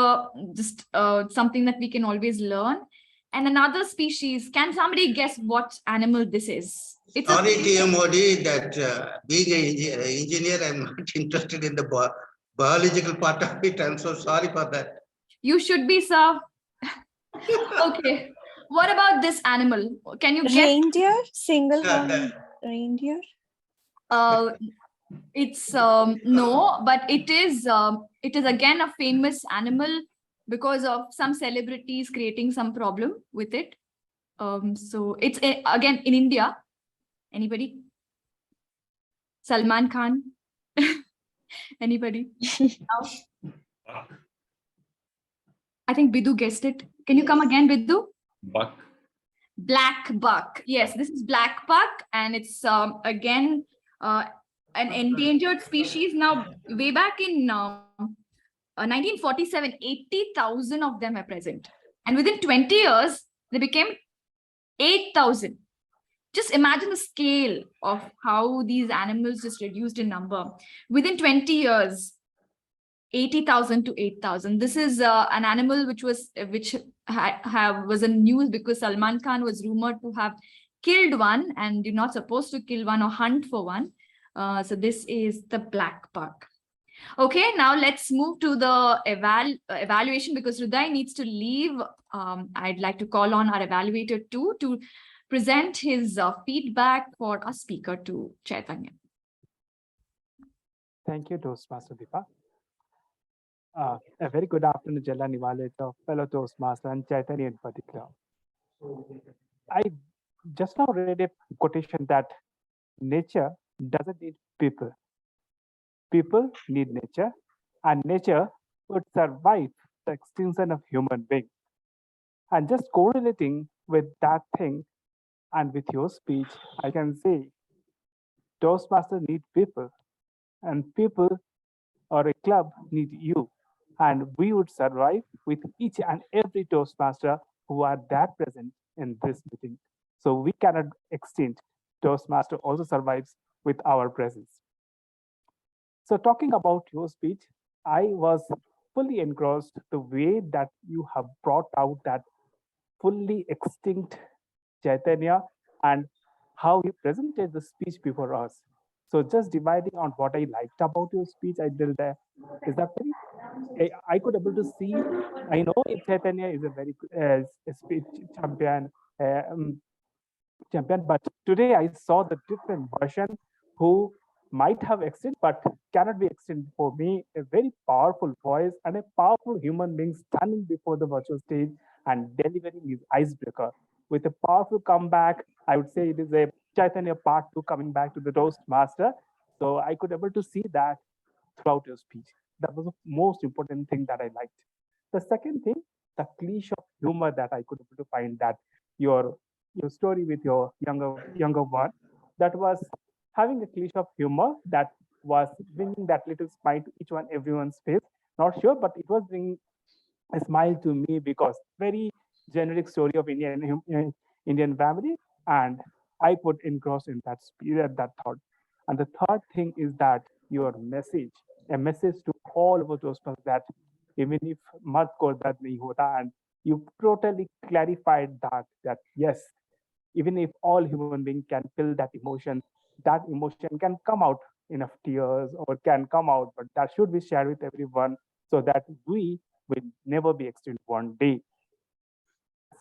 just something that we can always learn. And another species, can somebody guess what animal this is? It's Sorry, TMOD, that being an engineer, I'm not interested in the biological part of it. I'm so sorry for that. You should be, sir. Okay. What about this animal? Can you guess? Reindeer, single horn reindeer. It's no, but it is again a famous animal because of some celebrities creating some problem with it. So it's again in India. Anybody? Salman Khan? Anybody? I think Bidu guessed it. Can you come again, Bidu? Buck. Black buck. Yes, this is black buck, and it's again an endangered species. Now, way back in 1947, 80,000 of them are present. And within 20 years, they became 8,000. Just imagine the scale of how these animals just reduced in number. Within 20 years, 80,000 to 8,000. This is an animal which was in news because Salman Khan was rumored to have killed one, and you're not supposed to kill one or hunt for one. So this is the black buck. Okay, now let's move to the evaluation because Hriday needs to leave. I'd like to call on our evaluator too to present his feedback for our speaker to Chaitanya. Thank you, Toastmaster Deepa. A very good afternoon, Jalla Nivaleta, fellow Toastmaster, and Chaitanya in particular. I just now read a quotation that nature doesn't need people. People need nature, and nature would survive the extinction of human being. And just correlating with that thing and with your speech, I can say Toastmasters need people, and people or a club need you. And we would survive with each and every Toastmaster who are that present in this meeting. So we cannot extinct. Toastmaster also survives with our presence. So talking about your speech, I was fully engrossed the way that you have brought out that fully extinct Chaitanya and how you presented the speech before us. So just dividing on what I liked about your speech, I did that. Is that very? I could able to see. I know Chaitanya is a very a speech um, champion, but today I saw the different version who might have extended but cannot be extended. For me, a very powerful voice and a powerful human being standing before the virtual stage and delivering his icebreaker with a powerful comeback. I would say it is a Chaitanya part 2 coming back to the Toastmaster. So I could able to see that throughout your speech. That was the most important thing that I liked. The second thing, the cliche of humor that I could able to find, that your story with your younger one, that was having a cliche of humor that was bringing that little smile to each one everyone's face. Not sure, but it was bringing a smile to me because very generic story of Indian family, and I put engrossed in that spirit, that thought. And the third thing is that your message, a message to all of those people, that even if mat ko dard nahi hota, and you totally clarified that yes, even if all human beings can feel that emotion can come out in of tears or can come out, but that should be shared with everyone so that we will never be extinct one day.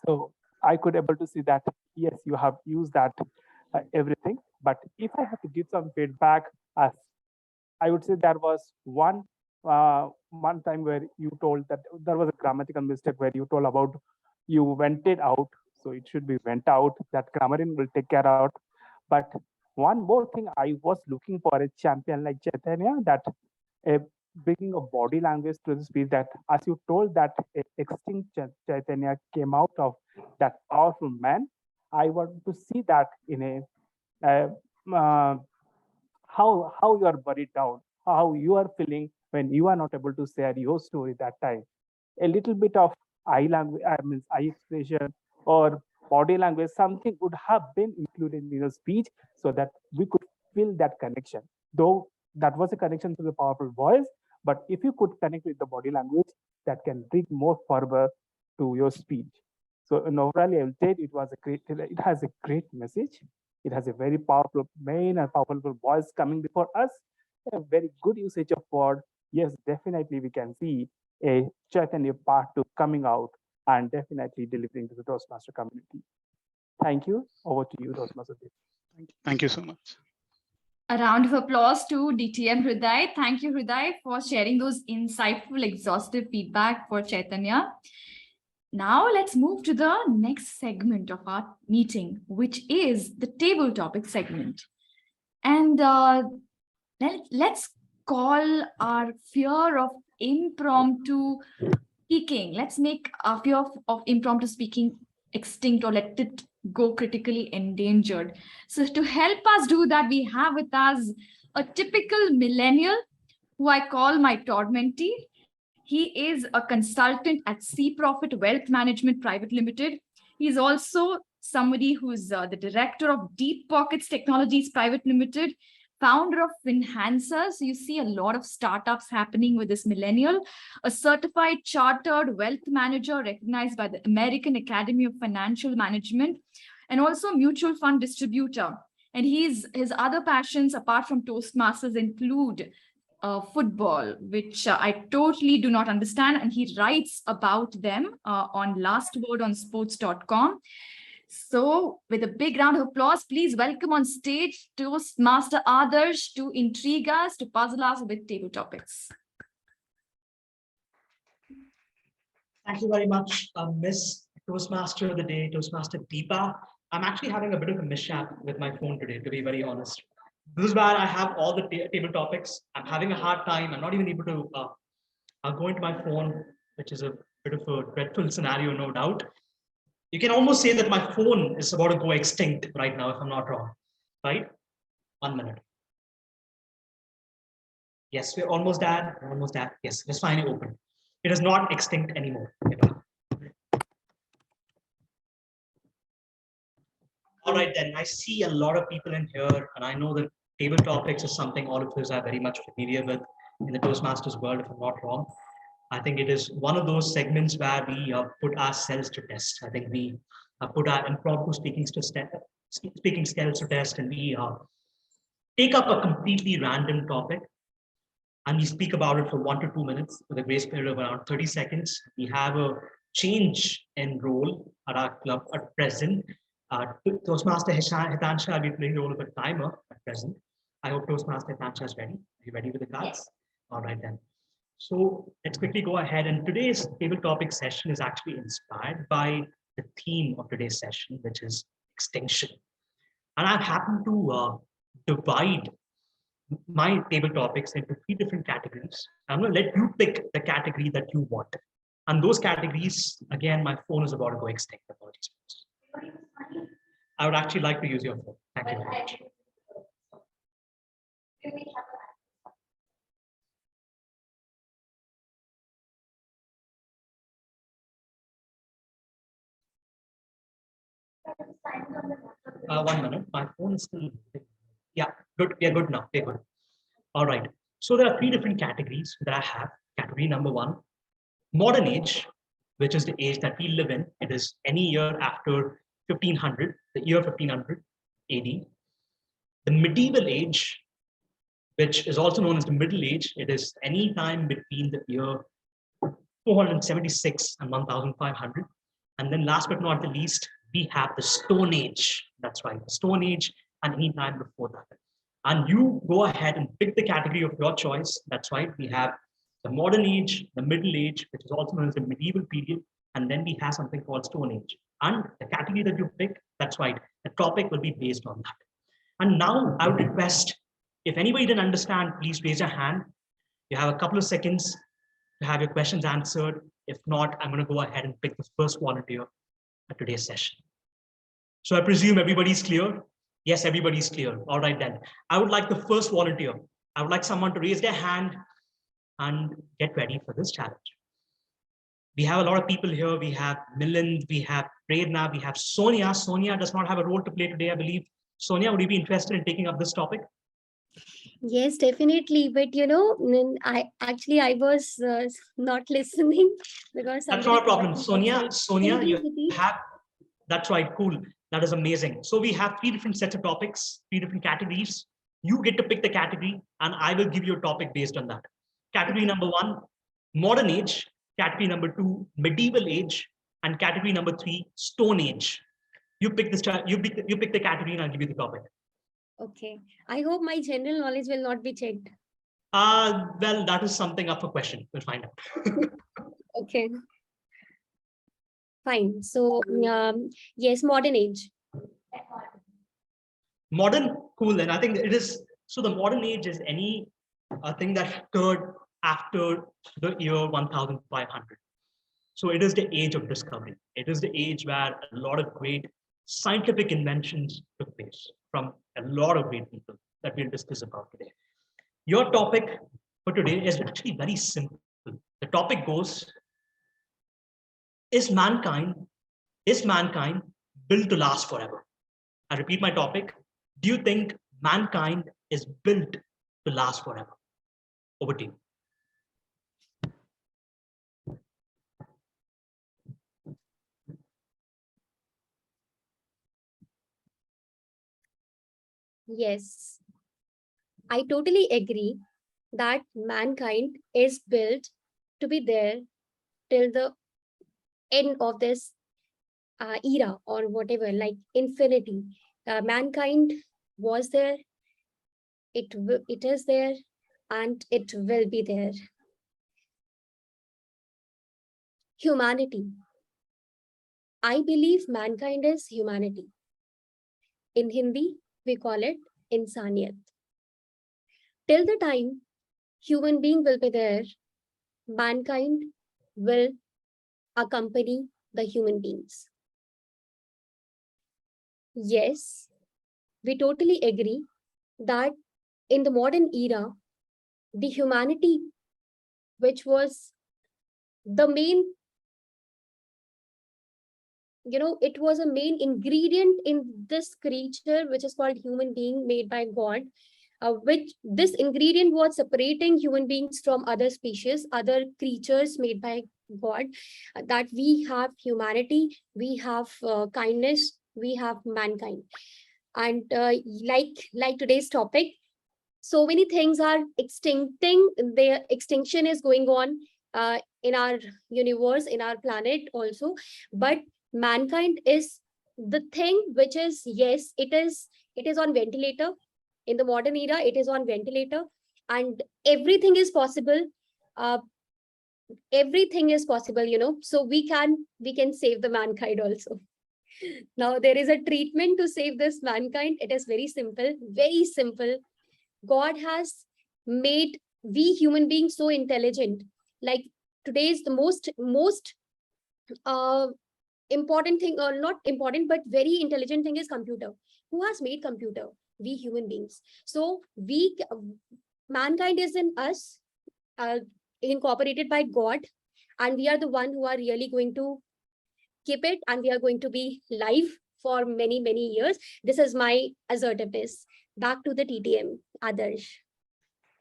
So I could able to see that, yes, you have used that everything. But if I have to give some feedback, I would say there was one time where you told that there was a grammatical mistake where you told about you went it out. So it should be went out. That grammarian will take care out. But one more thing, I was looking for a champion like Chaitanya, that bringing a body language to the speech, that as you told that extinct Chaitanya came out of that powerful man. I want to see that in a how you are buried down, how you are feeling when you are not able to share your story that time. A little bit of eye language, eye expression or body language, something would have been included in the speech so that we could feel that connection. Though that was a connection to the powerful voice, but if you could connect with the body language, that can bring more fervor to your speech. So overall, I will say it has a great message. It has a very powerful main and powerful voice coming before us. A very good usage of word. Yes, definitely we can see a Chaitanya part 2 coming out and definitely delivering to the Toastmaster community. Thank you. Over to you, Toastmaster. Thank you so much. A round of applause to DTM Hriday. Thank you, Hriday, for sharing those insightful, exhaustive feedback for Chaitanya. Now let's move to the next segment of our meeting, which is the table topic segment. And let's call our fear of impromptu speaking. Let's make our fear of impromptu speaking extinct, or let it go critically endangered. So to help us do that, we have with us a typical millennial who I call my tormentee. He is a consultant at Sea Profit Wealth Management Private Limited. He's also somebody who's the director of Deep Pockets Technologies Private Limited, founder of Finhancer. So you see a lot of startups happening with this millennial, a certified chartered wealth manager recognized by the American Academy of Financial Management, and also a mutual fund distributor. And his other passions apart from Toastmasters include football, which I totally do not understand. And he writes about them on lastwordonsports.com. So with a big round of applause, please welcome on stage Toastmaster Adarsh to intrigue us, to puzzle us with table topics. Thank you very much, Miss Toastmaster of the Day, Toastmaster Deepa. I'm actually having a bit of a mishap with my phone today, to be very honest. This is where I have all the table topics. I'm having a hard time. I'm not even able to go into my phone, which is a bit of a dreadful scenario, no doubt. You can almost say that my phone is about to go extinct right now, if I'm not wrong, right? 1 minute. Yes, we're almost there. We're almost there. Yes, it's finally open. It is not extinct anymore. All right, then. I see a lot of people in here, and I know that table topics is something all of us are very much familiar with in the Toastmasters world, if I'm not wrong. I think it is one of those segments where we put ourselves to test. I think we put our impromptu speaking skills to test, and we take up a completely random topic and we speak about it for 1 to 2 minutes with a grace period of around 30 seconds. We have a change in role at our club at present. Toastmaster Hitansha will be playing the role of a timer at present. I hope Toastmaster Hitansha is ready. Are you ready with the cards? Yes. All right then. So let's quickly go ahead. And today's table topic session is actually inspired by the theme of today's session, which is extinction. And I've happened to divide my table topics into 3 different categories. I'm going to let you pick the category that you want. And those categories, again, my phone is about to go extinct. Apologies. I would actually like to use your phone. Thank you very much. One minute. My phone is still. Yeah, good. We are good now. We're good. All right. So there are 3 different categories that I have. Category number 1, modern age, which is the age that we live in. It is any year after 1500, the year 1500 AD. The medieval age, which is also known as the Middle Age. It is any time between the year 476 and 1500. And then last but not the least, we have the Stone Age. That's right, the Stone Age, and any time before that. And you go ahead and pick the category of your choice. That's right, we have the Modern Age, the Middle Age, which is also known as the Medieval Period, and then we have something called Stone Age. And the category that you pick, that's right, the topic will be based on that. And now I would request, if anybody didn't understand, please raise your hand. You have a couple of seconds to have your questions answered. If not, I'm going to go ahead and pick the first volunteer at today's session. So I presume everybody's clear? Yes, everybody's clear. All right then. I would like the first volunteer. I would like someone to raise their hand and get ready for this challenge. We have a lot of people here. We have Milind, we have Prerna, we have Sonia. Sonia does not have a role to play today, I believe. Sonia, would you be interested in taking up this topic? Yes, definitely. But I was not listening because that's not a problem. Sonia, you have, that's right, cool. That is amazing. So we have 3 different sets of topics, 3 different categories. You get to pick the category and I will give you a topic based on that. Category number 1, modern age. Category number 2, medieval age. And category number 3, stone age. You pick this. You pick the category and I'll give you the topic. Okay. I hope my general knowledge will not be checked. Well, that is something up for question. We'll find out. Okay. Fine. So, yes, modern age. Modern, cool. And I think it is, so the modern age is any thing that occurred after the year 1500. So it is the age of discovery. It is the age where a lot of great scientific inventions took place from a lot of great people that we'll discuss about today. Your topic for today is actually very simple. The topic goes, is mankind built to last forever? I repeat my topic. Do you think mankind is built to last forever? Over to you. Yes, I totally agree that mankind is built to be there till the end of this era or whatever, like infinity. Mankind was there, it is there, and it will be there. Humanity. I believe mankind is humanity. In Hindi, we call it insaniyat. Till the time human being will be there, mankind will accompany the human beings. Yes, we totally agree that in the modern era, the humanity, which was the main, it was a main ingredient in this creature, which is called human being made by God. which this ingredient was separating human beings from other species, other creatures made by God, that we have humanity, we have kindness, we have mankind. And like today's topic, so many things are extincting, their extinction is going on in our universe, in our planet also, but mankind is the thing which is, yes, it is on ventilator. In the modern era, it is on ventilator, and everything is possible. uh, Everything is possible, so we can save the mankind also. Now there is a treatment to save this mankind. It is very simple, very simple. God has made we human beings so intelligent. Like today's the most uh, important thing, or not important, but very intelligent thing is computer. Who has made computer? We human beings. So mankind is in us, uh, incorporated by God, and we are the one who are really going to keep it, and we are going to be live for many years. This is my assertiveness. Back to the TTM, Adarsh.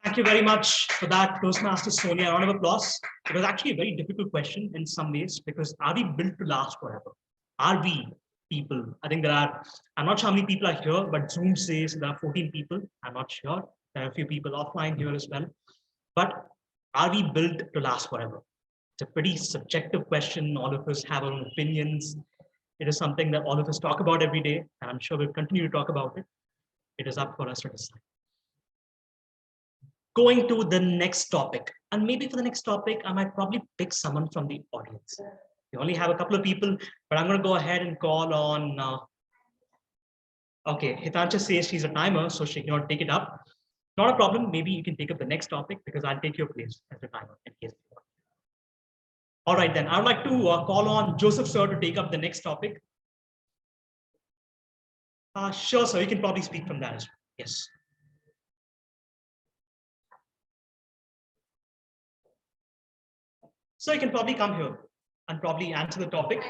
Thank you very much for that, Toastmaster Sonia. A round of applause. It was actually a very difficult question in some ways, because are we built to last forever? Are we people? I think I'm not sure how many people are here, but Zoom says there are 14 people. I'm not sure. There are a few people offline here as well. But are we built to last forever? It's a pretty subjective question. All of us have our own opinions. It is something that all of us talk about every day, and I'm sure we'll continue to talk about it. It is up for us to decide. Going to the next topic, and maybe for the next topic, I might probably pick someone from the audience. We only have a couple of people, but I'm going to go ahead and call on. Okay, Hitancha says she's a timer, so she cannot take it up. Not a problem. Maybe you can take up the next topic, because I'll take your place as a timer in case you want. All right, then I would like to call on Joseph sir to take up the next topic. Sure, sir. You can probably speak from that as well. Yes. So you can probably come here and probably answer the topic.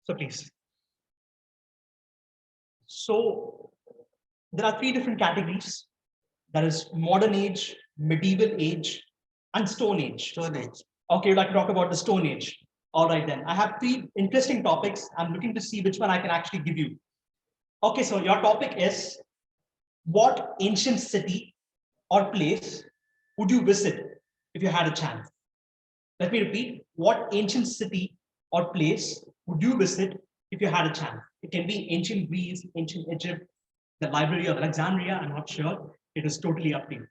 So please. So there are 3 different categories. There is modern age, medieval age, and Stone Age. Stone Age. Okay, you'd like to talk about the Stone Age. All right, then. I have 3 interesting topics. I'm looking to see which one I can actually give you. Okay, so your topic is, what ancient city or place would you visit if you had a chance? Let me repeat. What ancient city or place would you visit if you had a chance? It can be ancient Greece, ancient Egypt, the Library of Alexandria. I'm not sure. It is totally up to you.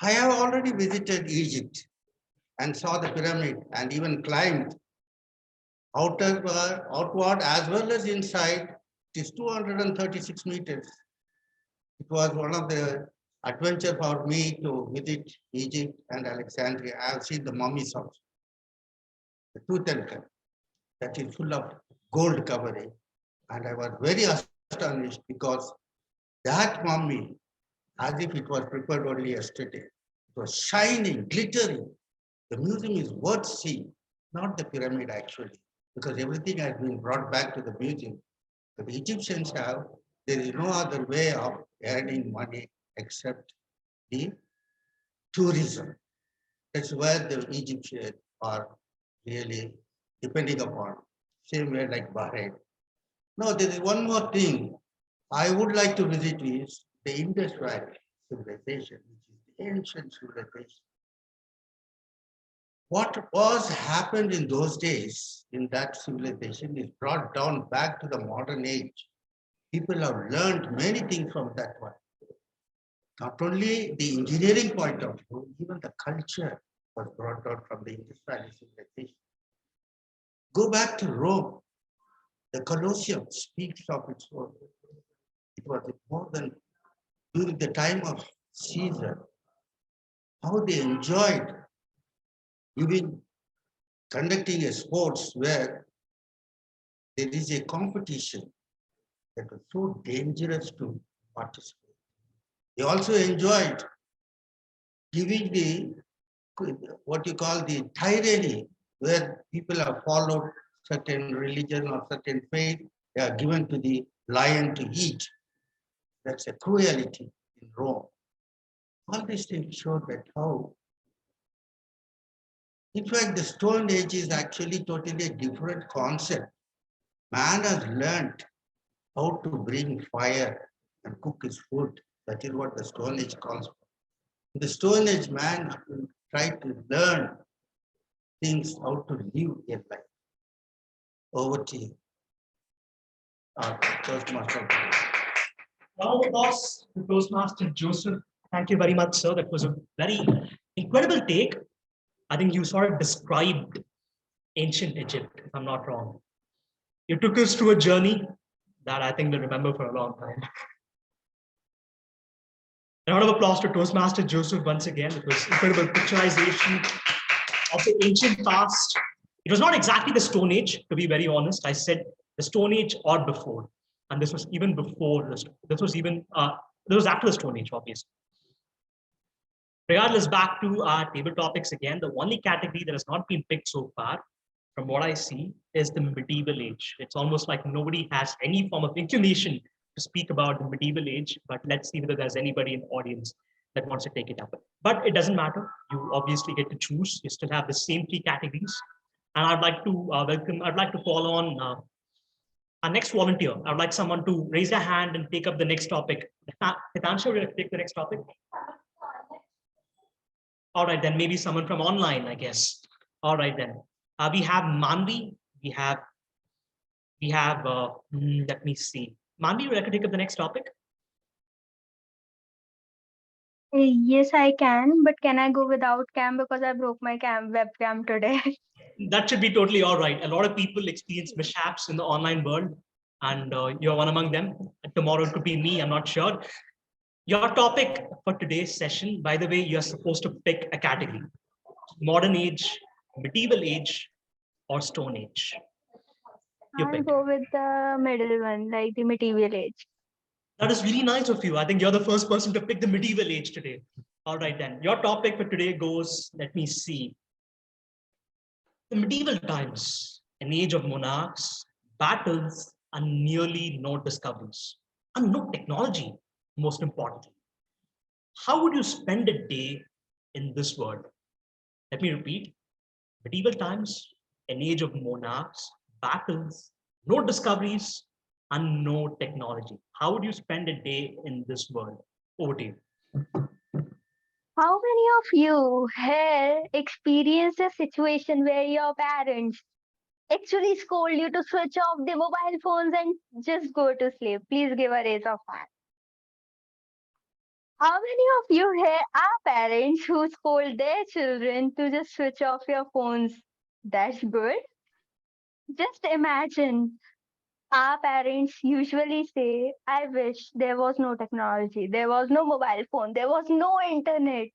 I have already visited Egypt and saw the pyramid and even climbed outward as well as inside. It is 236 meters. It was one of the adventure for me to visit Egypt and Alexandria. I have seen the mummies also. The Tutankhamun, that is full of gold covering. And I was very astonished, because that mummy, as if it was prepared only yesterday, it was shining, glittering. The museum is worth seeing, not the pyramid actually, because everything has been brought back to the museum. But the Egyptians have, there is no other way of earning money except the tourism. That's where the Egyptians are really depending upon. Same way like Bahrain. Now, there is one more thing I would like to visit, is the Indus Valley civilization, which is the ancient civilization. What was happened in those days in that civilization is brought down back to the modern age. People have learned many things from that one. Not only the engineering point of view, even the culture was brought down from the Indus Valley civilization. Go back to Rome. The Colosseum speaks of its own. It was more than during the time of Caesar, how they enjoyed even conducting a sports where there is a competition that was so dangerous to participate. They also enjoyed giving the, what you call the tyranny where people have followed certain religion or certain faith, they are given to the lion to eat. That's a cruelty in Rome. All these things show that how. In fact, the Stone Age is actually totally a different concept. Man has learned how to bring fire and cook his food. That is what the Stone Age calls for. In the Stone Age, man tried to learn things, how to live a life. Over to you. Toastmaster. Round of applause to Toastmaster Joseph. Thank you very much, sir. That was a very incredible take. I think you sort of described ancient Egypt, if I'm not wrong. You took us through a journey that I think we'll remember for a long time. A round of applause to Toastmaster Joseph once again. It was incredible picturization of the ancient past. It was not exactly the Stone Age, to be very honest. I said the Stone Age or before. And this was even before, this was after the Stone Age, obviously. Regardless, back to our table topics again, the only category that has not been picked so far, from what I see, is the medieval age. It's almost like nobody has any form of inclination to speak about the medieval age, but let's see whether there's anybody in the audience that wants to take it up. But it doesn't matter. You obviously get to choose. You still have the same 3 categories. And I'd like to call on our next volunteer. I'd like someone to raise their hand and take up the next topic. Hitansha, we're going to take the next topic. All right, then maybe someone from online, I guess. All right, then. We have Manvi. We have, let me see. Manvi, would you like to take up the next topic? Yes, I can, but can I go without cam because I broke my webcam today? That should be totally all right. A lot of people experience mishaps in the online world, and you're one among them. Tomorrow it could be me, I'm not sure. Your topic for today's session, by the way, you're supposed to pick a category. Modern age, medieval age, or Stone Age. I'll go with the middle one, like the medieval age. That is really nice of you. I think you're the first person to pick the medieval age today. All right, then. Your topic for today goes, let me see. The medieval times, an age of monarchs, battles, and nearly no discoveries, and no technology, most importantly. How would you spend a day in this world? Let me repeat. Medieval times, an age of monarchs, battles, no discoveries, and no technology. How would you spend a day in this world? Over to you. How many of you here experienced a situation where your parents actually scold you to switch off the mobile phones and just go to sleep? Please give a raise of hand. How many of you here are parents who scold their children to just switch off your phones? That's good. Just imagine, our parents usually say, I wish there was no technology, there was no mobile phone, there was no internet.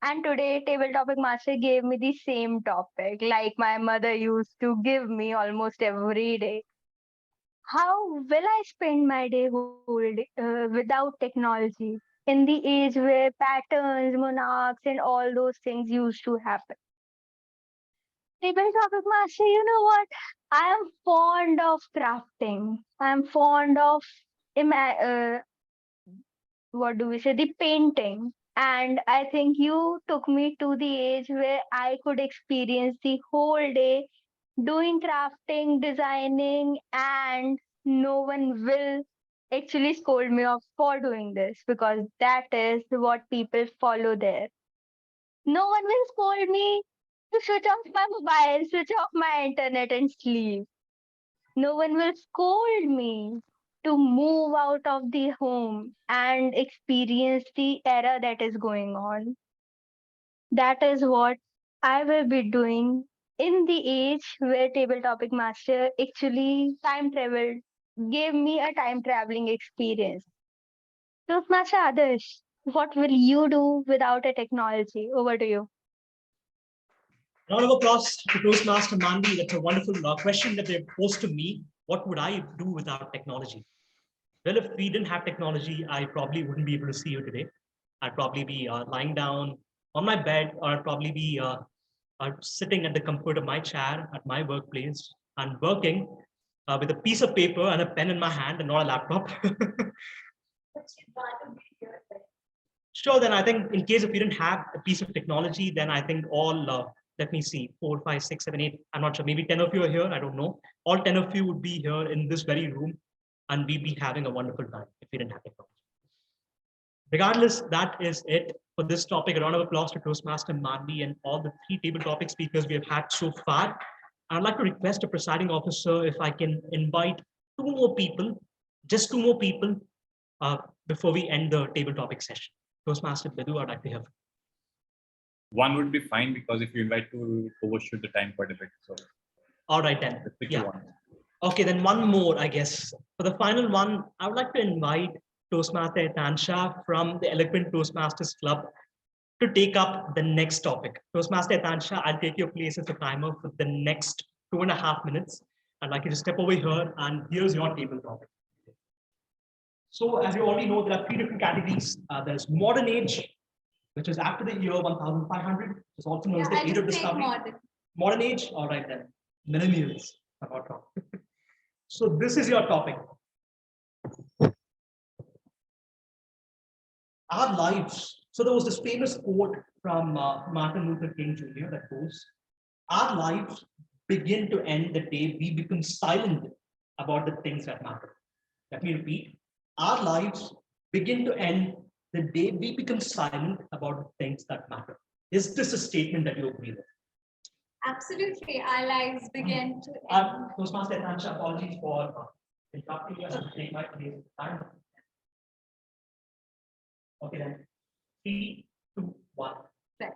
And today, Table Topic Master gave me the same topic, like my mother used to give me almost every day. How will I spend my day without technology in the age where patterns, monarchs, and all those things used to happen? Table Topic Master, you know what? I am fond of crafting. I'm fond of what do we say, the painting. And I think you took me to the age where I could experience the whole day doing crafting, designing, and no one will actually scold me off for doing this because that is what people follow there. No one will scold me to switch off my mobile, switch off my internet, and sleep. No one will scold me to move out of the home and experience the era that is going on. That is what I will be doing in the age where Table Topic Master actually time traveled, gave me a time traveling experience. Toastmaster Adarsh, what will you do without a technology? Over to you. Round of applause to Toastmaster Manvi. That's a wonderful question that they posed to me. What would I do without technology? Well, if we didn't have technology, I probably wouldn't be able to see you today. I'd probably be lying down on my bed, or I'd probably be sitting at the comfort of my chair at my workplace and working with a piece of paper and a pen in my hand and not a laptop. Sure, then I think in case if we didn't have a piece of technology, then I think all, let me see, 4, 5, 6, 7, 8, I'm not sure, maybe 10 of you are here, I don't know. All 10 of you would be here in this very room and we'd be having a wonderful time if we didn't have technology. Regardless, that is it for this topic. A round of applause to Toastmaster Manvi and all the 3 table topic speakers we have had so far. I'd like to request a presiding officer if I can invite 2 more people, just 2 more people before we end the table topic session. Toastmaster Bidu, I'd like to have. One would be fine because if you invite 2, we overshoot the time quite a bit. So, all right then. Yeah. Okay, then one more, I guess. For the final one, I would like to invite Toastmaster Etansha from the Eloquent Toastmasters Club to take up the next topic. Toastmaster Etansha, I'll take your place as a timer for the next 2.5 minutes. I'd like you to step over here and here's your table topic. So as you already know, there are 3 different categories. There's modern age, which is after the year 1500, which is also known as the age of discovery. Modern age, all right then, millennials, I'm not wrong. So this is your topic. Our lives. So there was this famous quote from Martin Luther King Jr. that goes, our lives begin to end the day we become silent about the things that matter. Let me repeat. Our lives begin to end the day we become silent about the things that matter. Is this a statement that you agree with? Absolutely. Our lives begin to end. Toastmaster Etansha, apologies for interrupting us and take my place. Okay then. 3, 2, 1. Right.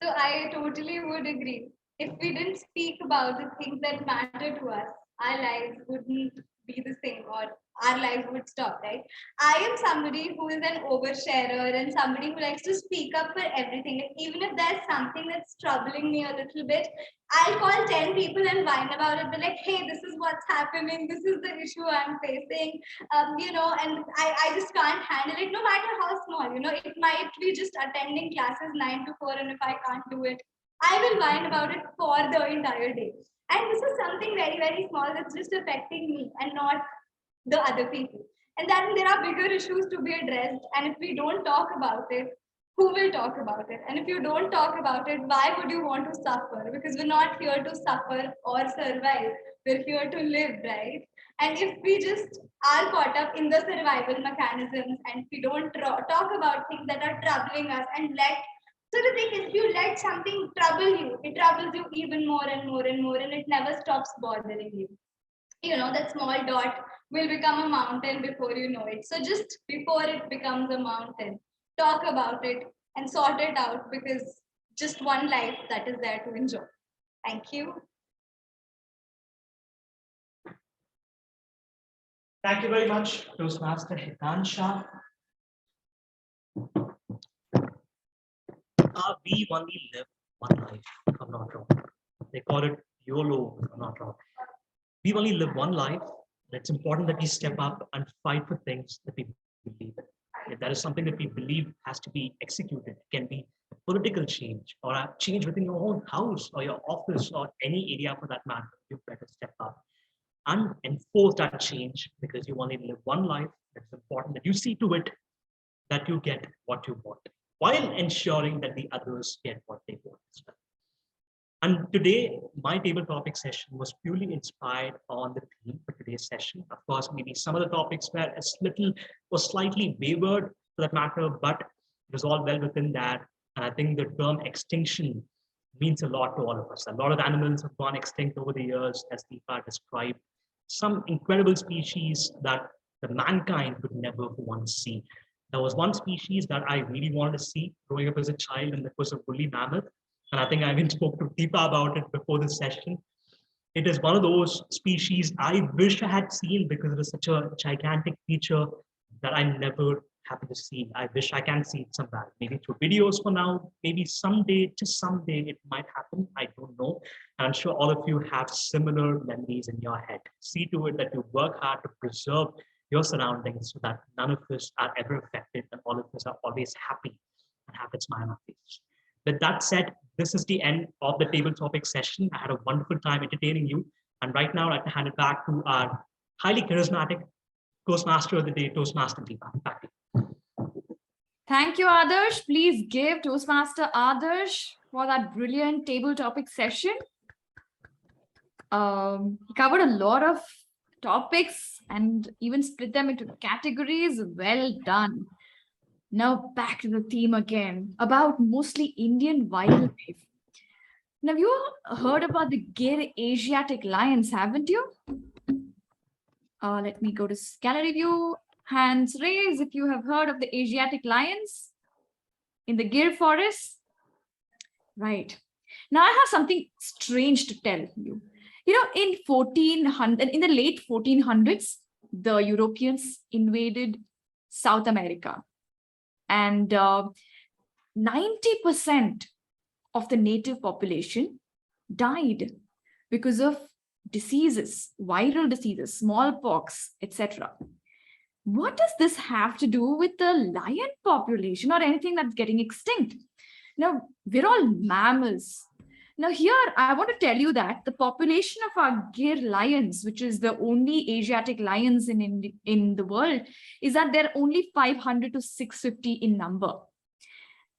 So I totally would agree. If we didn't speak about the things that matter to us, our lives wouldn't be the same, or our lives would stop, right? I am somebody who is an oversharer and somebody who likes to speak up for everything. Like, even if there's something that's troubling me a little bit, I'll call 10 people and whine about it. Be like, hey, this is what's happening. This is the issue I'm facing. And I just can't handle it, no matter how small. It might be just attending classes 9 to 4, and if I can't do it, I will whine about it for the entire day. And this is something very, very small that's just affecting me and not the other people. And then there are bigger issues to be addressed. And if we don't talk about it, who will talk about it? And if you don't talk about it, why would you want to suffer? Because we're not here to suffer or survive. We're here to live, right? And if we just are caught up in the survival mechanisms and we don't talk about things that are troubling us and so the thing is, if you let something trouble you, it troubles you even more and more and more, and it never stops bothering you. That small dot will become a mountain before you know it. So just before it becomes a mountain, talk about it and sort it out, because just one life that is there to enjoy. Thank you. Thank you very much, Toastmaster Etansha. We only live one life, if I'm not wrong. They call it YOLO, if I'm not wrong. We only live one life. It's important that we step up and fight for things that we believe in. If that is something that we believe has to be executed, it can be a political change or a change within your own house or your office or any area for that matter. You better step up and enforce that change, because you only live one life. It's important that you see to it that you get what you want, while ensuring that the others get what they want as well. And today, my table topic session was purely inspired on the theme for today's session. Of course, maybe some of the topics were slightly wavered for that matter, but it was all well within that. And I think the term extinction means a lot to all of us. A lot of animals have gone extinct over the years, as Deepa described. Some incredible species that the mankind could never want to see. There was one species that I really wanted to see growing up as a child, and that was a woolly mammoth. And I think I even spoke to Deepa about it before this session. It is one of those species I wish I had seen, because it is such a gigantic creature that I never happened to see. I wish I can see it sometime, maybe through videos for now, maybe someday, just someday it might happen. I don't know. And I'm sure all of you have similar memories in your head. See to it that you work hard to preserve your surroundings so that none of us are ever affected and all of us are always happy and have a smile on our face. With that said, this is the end of the table topic session. I had a wonderful time entertaining you. And right now, I'd like to hand it back to our highly charismatic Toastmaster of the day, Toastmaster Deepa. Back to you. Thank you, Adarsh. Please give Toastmaster Adarsh for that brilliant table topic session. He covered a lot of topics and even split them into categories. Well done. Now back to the theme again about mostly Indian wildlife. Now you heard about the Gir Asiatic lions, haven't you? Let me go to gallery view. Hands raised if you have heard of the Asiatic lions in the Gir forest. Right. Now I have something strange to tell you. You know, in the late 1400s, the Europeans invaded South America, and 90% of the native population died because of diseases, viral diseases, smallpox, etc. What does this have to do with the lion population or anything that's getting extinct? Now, we're all mammals. Now here, I want to tell you that the population of our Gir lions, which is the only Asiatic lions in the world, is that they're only 500 to 650 in number.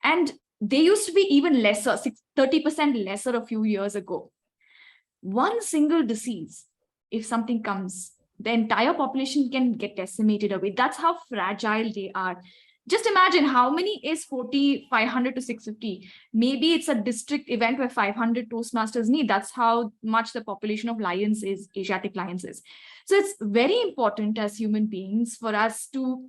And they used to be even lesser, 30% lesser a few years ago. One single disease, if something comes, the entire population can get decimated away. That's how fragile they are. Just imagine how many is 500 to 650. Maybe it's a district event where 500 Toastmasters need. That's how much the population of lions is, Asiatic lions is. So it's very important as human beings for us to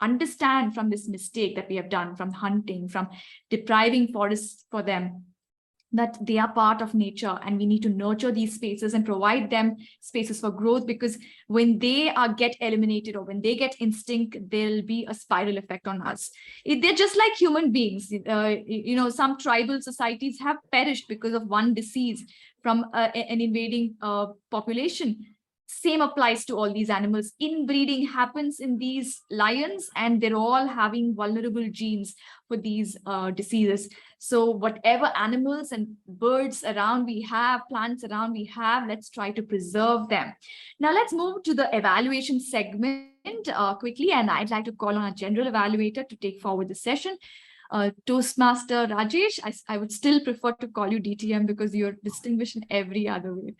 understand from this mistake that we have done, from hunting, from depriving forests for them, that they are part of nature and we need to nurture these spaces and provide them spaces for growth, because when they get eliminated or when they get extinct, there'll be a spiral effect on us. They're just like human beings. Some tribal societies have perished because of one disease from an invading population. Same applies to all these animals. Inbreeding happens in these lions and they're all having vulnerable genes for these diseases. So whatever animals and birds around we have, plants around we have, let's try to preserve them. Now let's move to the evaluation segment quickly, and I'd like to call on a general evaluator to take forward the session. Toastmaster Rajesh, I would still prefer to call you DTM because you're distinguished in every other way.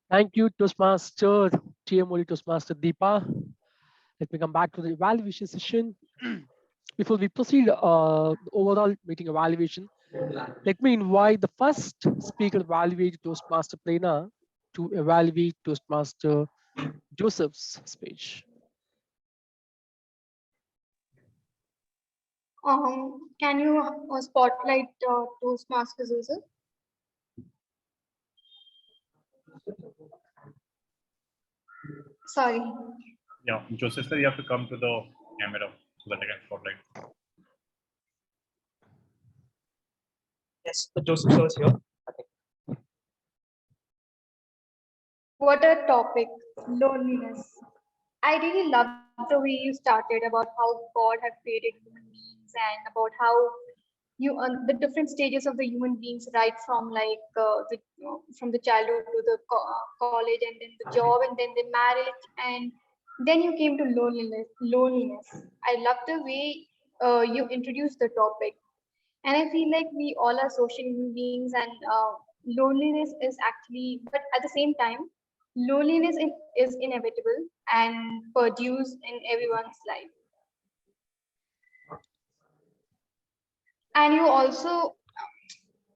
Thank you, Toastmaster TMC Toastmaster Deepa. Let me come back to the evaluation session. Before we proceed the overall meeting evaluation, let me invite the first speaker evaluate Toastmaster Plena to evaluate Toastmaster Joseph's speech. Can you spotlight Toastmaster Joseph? Sorry. Yeah, Joseph sir, you have to come to the camera so that I can spotlight. Yes, Joseph sir is here. What a topic, loneliness. I really love the way you started about how God has created human beings and about how the different stages of the human beings, right from like from the childhood to the college and then the job and then the marriage, and then you came to loneliness. I love the way you introduced the topic, and I feel like we all are social human beings, and loneliness is actually, but at the same time, loneliness is inevitable and produced in everyone's life. And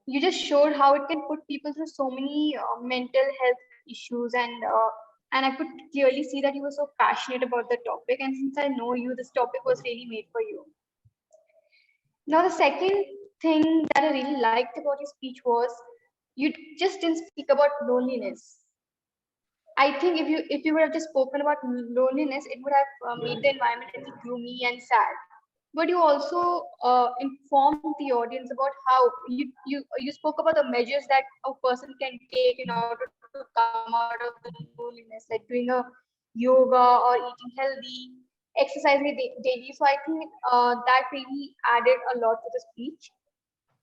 you just showed how it can put people through so many mental health issues, and I could clearly see that you were so passionate about the topic, and since I know you, this topic was really made for you. Now the second thing that I really liked about your speech was you just didn't speak about loneliness. I think if you would have just spoken about loneliness, it would have made the environment a little gloomy and sad. But you also informed the audience about how you spoke about the measures that a person can take in order to come out of the loneliness, like doing a yoga or eating healthy, exercising daily. So I think that really added a lot to the speech.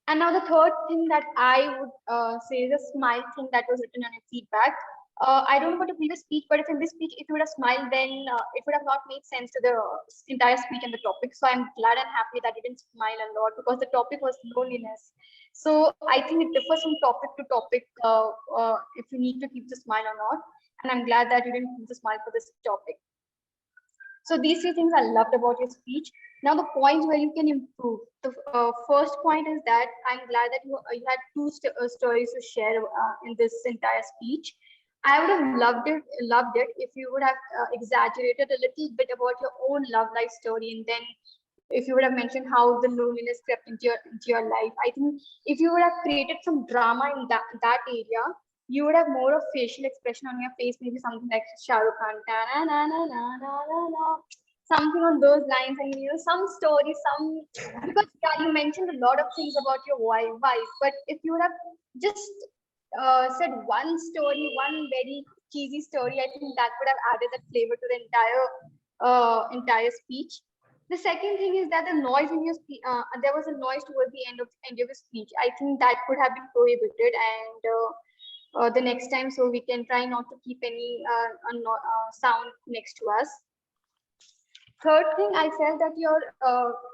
And now the third thing that I would say is a smile thing that was written on your feedback. I don't know about the previous speech, but if in this speech, if you would have smiled, then it would have not made sense to the entire speech and the topic. So I'm glad and happy that you didn't smile a lot because the topic was loneliness. So I think it differs from topic to topic if you need to keep the smile or not. And I'm glad that you didn't keep the smile for this topic. So these three things I loved about your speech. Now the points where you can improve. The first point is that I'm glad that you had two stories to share in this entire speech. I would have loved it if you would have exaggerated a little bit about your own love life story, and then if you would have mentioned how the loneliness crept into your life. I think if you would have created some drama in that area, you would have more of facial expression on your face, maybe something like Shah Rukh Khan, something on those lines, and some story, because yeah, you mentioned a lot of things about your wife, but if you would have just said one story, one very cheesy story, I think that would have added that flavor to the entire speech. The second thing is that the noise in your speech, there was a noise towards the end of your speech. I think that could have been prohibited, and the next time, so we can try not to keep any sound next to us. Third thing, I felt that your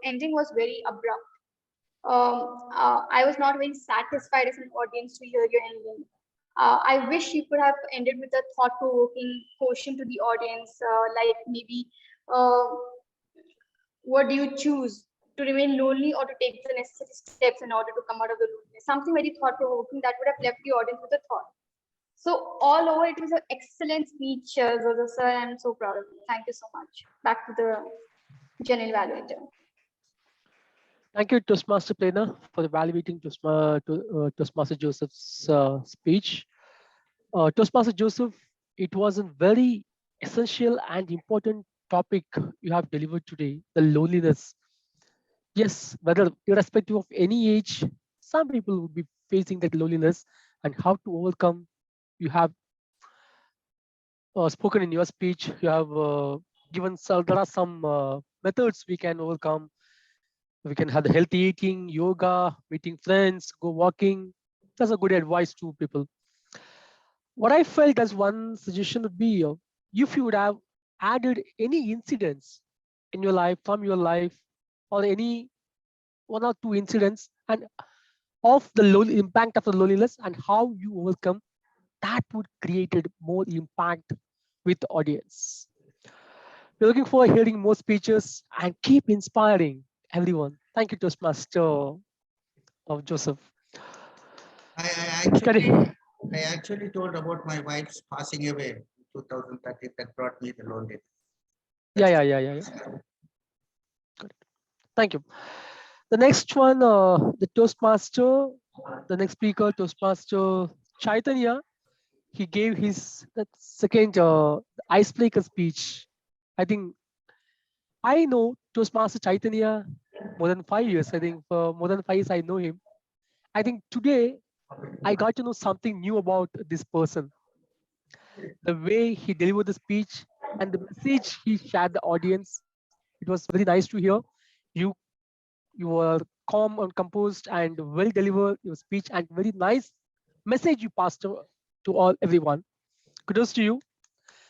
ending was very abrupt. I was not very satisfied as an audience to hear your ending. I wish you could have ended with a thought-provoking question to the audience, like maybe, what do you choose, to remain lonely or to take the necessary steps in order to come out of the loneliness? Something very thought-provoking that would have left the audience with a thought. So all over, it was an excellent speech, Zozo sir. I'm so proud of you. Thank you so much. Back to the general evaluator. Thank you, Toastmaster Plena, for evaluating Toastmaster Joseph's speech. Toastmaster Joseph, it was a very essential and important topic you have delivered today, the loneliness. Yes, whether irrespective of any age, some people would be facing that loneliness, and how to overcome. You have spoken in your speech. You have given there are some methods we can overcome. We can have the healthy eating, yoga, meeting friends, go walking. That's a good advice to people. What I felt as one suggestion would be, if you would have added any incidents in your life, from your life, or any one or two incidents, and of the impact of the loneliness and how you overcome, that would create more impact with the audience. We're looking forward to hearing more speeches and keep inspiring everyone. Thank you, Toastmaster of Joseph. I actually told about my wife's passing away in 2013 that brought me the loneliness. Yeah. Good. Thank you. The next one, the Toastmaster, the next speaker, Toastmaster Chaitanya, he gave his second icebreaker speech. I think I know Toastmaster Chaitanya more than 5 years. I think for more than 5 years I know him. I think today I got to know something new about this person. The way he delivered the speech and the message he shared the audience, it was very nice to hear. You were calm and composed and well delivered your speech, and very nice message you passed to everyone. Kudos to you.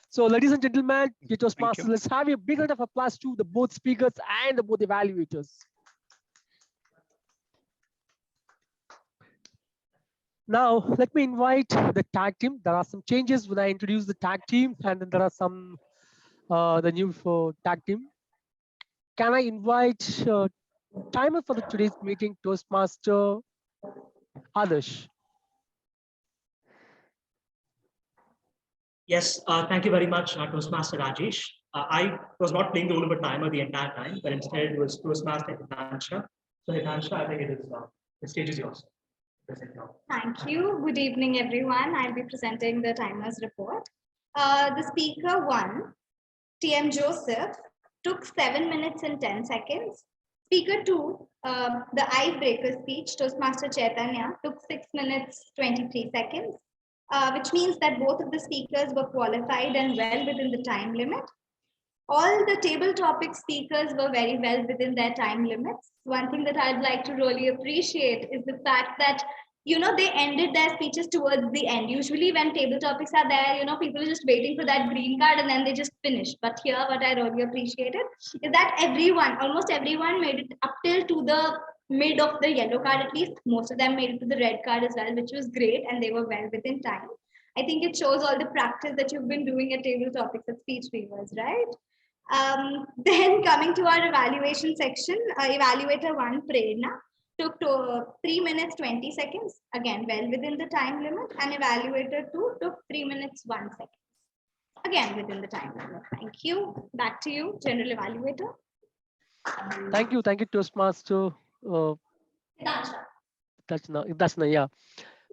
So, ladies and gentlemen, dear Toastmasters, let's have a big round of applause to the both speakers and the both evaluators. Now, let me invite the tag team. There are some changes when I introduce the tag team, and then there are some the new tag team. Can I invite timer for today's meeting, Toastmaster Adarsh? Yes, thank you very much, Toastmaster Rajesh. I was not playing the role of a timer the entire time, but instead it was Toastmaster Hitansha. So Hitansha, I think the stage is yours. Thank you. Good evening, everyone. I'll be presenting the timer's report. The speaker 1, TM Joseph, took 7 minutes and 10 seconds. Speaker 2, the icebreaker speech, Toastmaster Chaitanya, took 6 minutes, 23 seconds, which means that both of the speakers were qualified and well within the time limit. All the table topic speakers were very well within their time limits. One thing that I'd like to really appreciate is the fact that, you know, they ended their speeches towards the end. Usually when table topics are there, you know, people are just waiting for that green card and then they just finish. But here, what I really appreciated is that everyone, almost everyone made it up till to the mid of the yellow card at least. Most of them made it to the red card as well, which was great, and they were well within time. I think it shows all the practice that you've been doing at table topics at Speech Weavers, right? Then coming to our evaluation section, evaluator 1, Prerna, took 3 minutes 20 seconds, again well within the time limit, and evaluator 2 took 3 minutes 1 second, again within the time limit. Thank you. Back to you, general evaluator. Thank you, Toastmaster. That's not, yeah,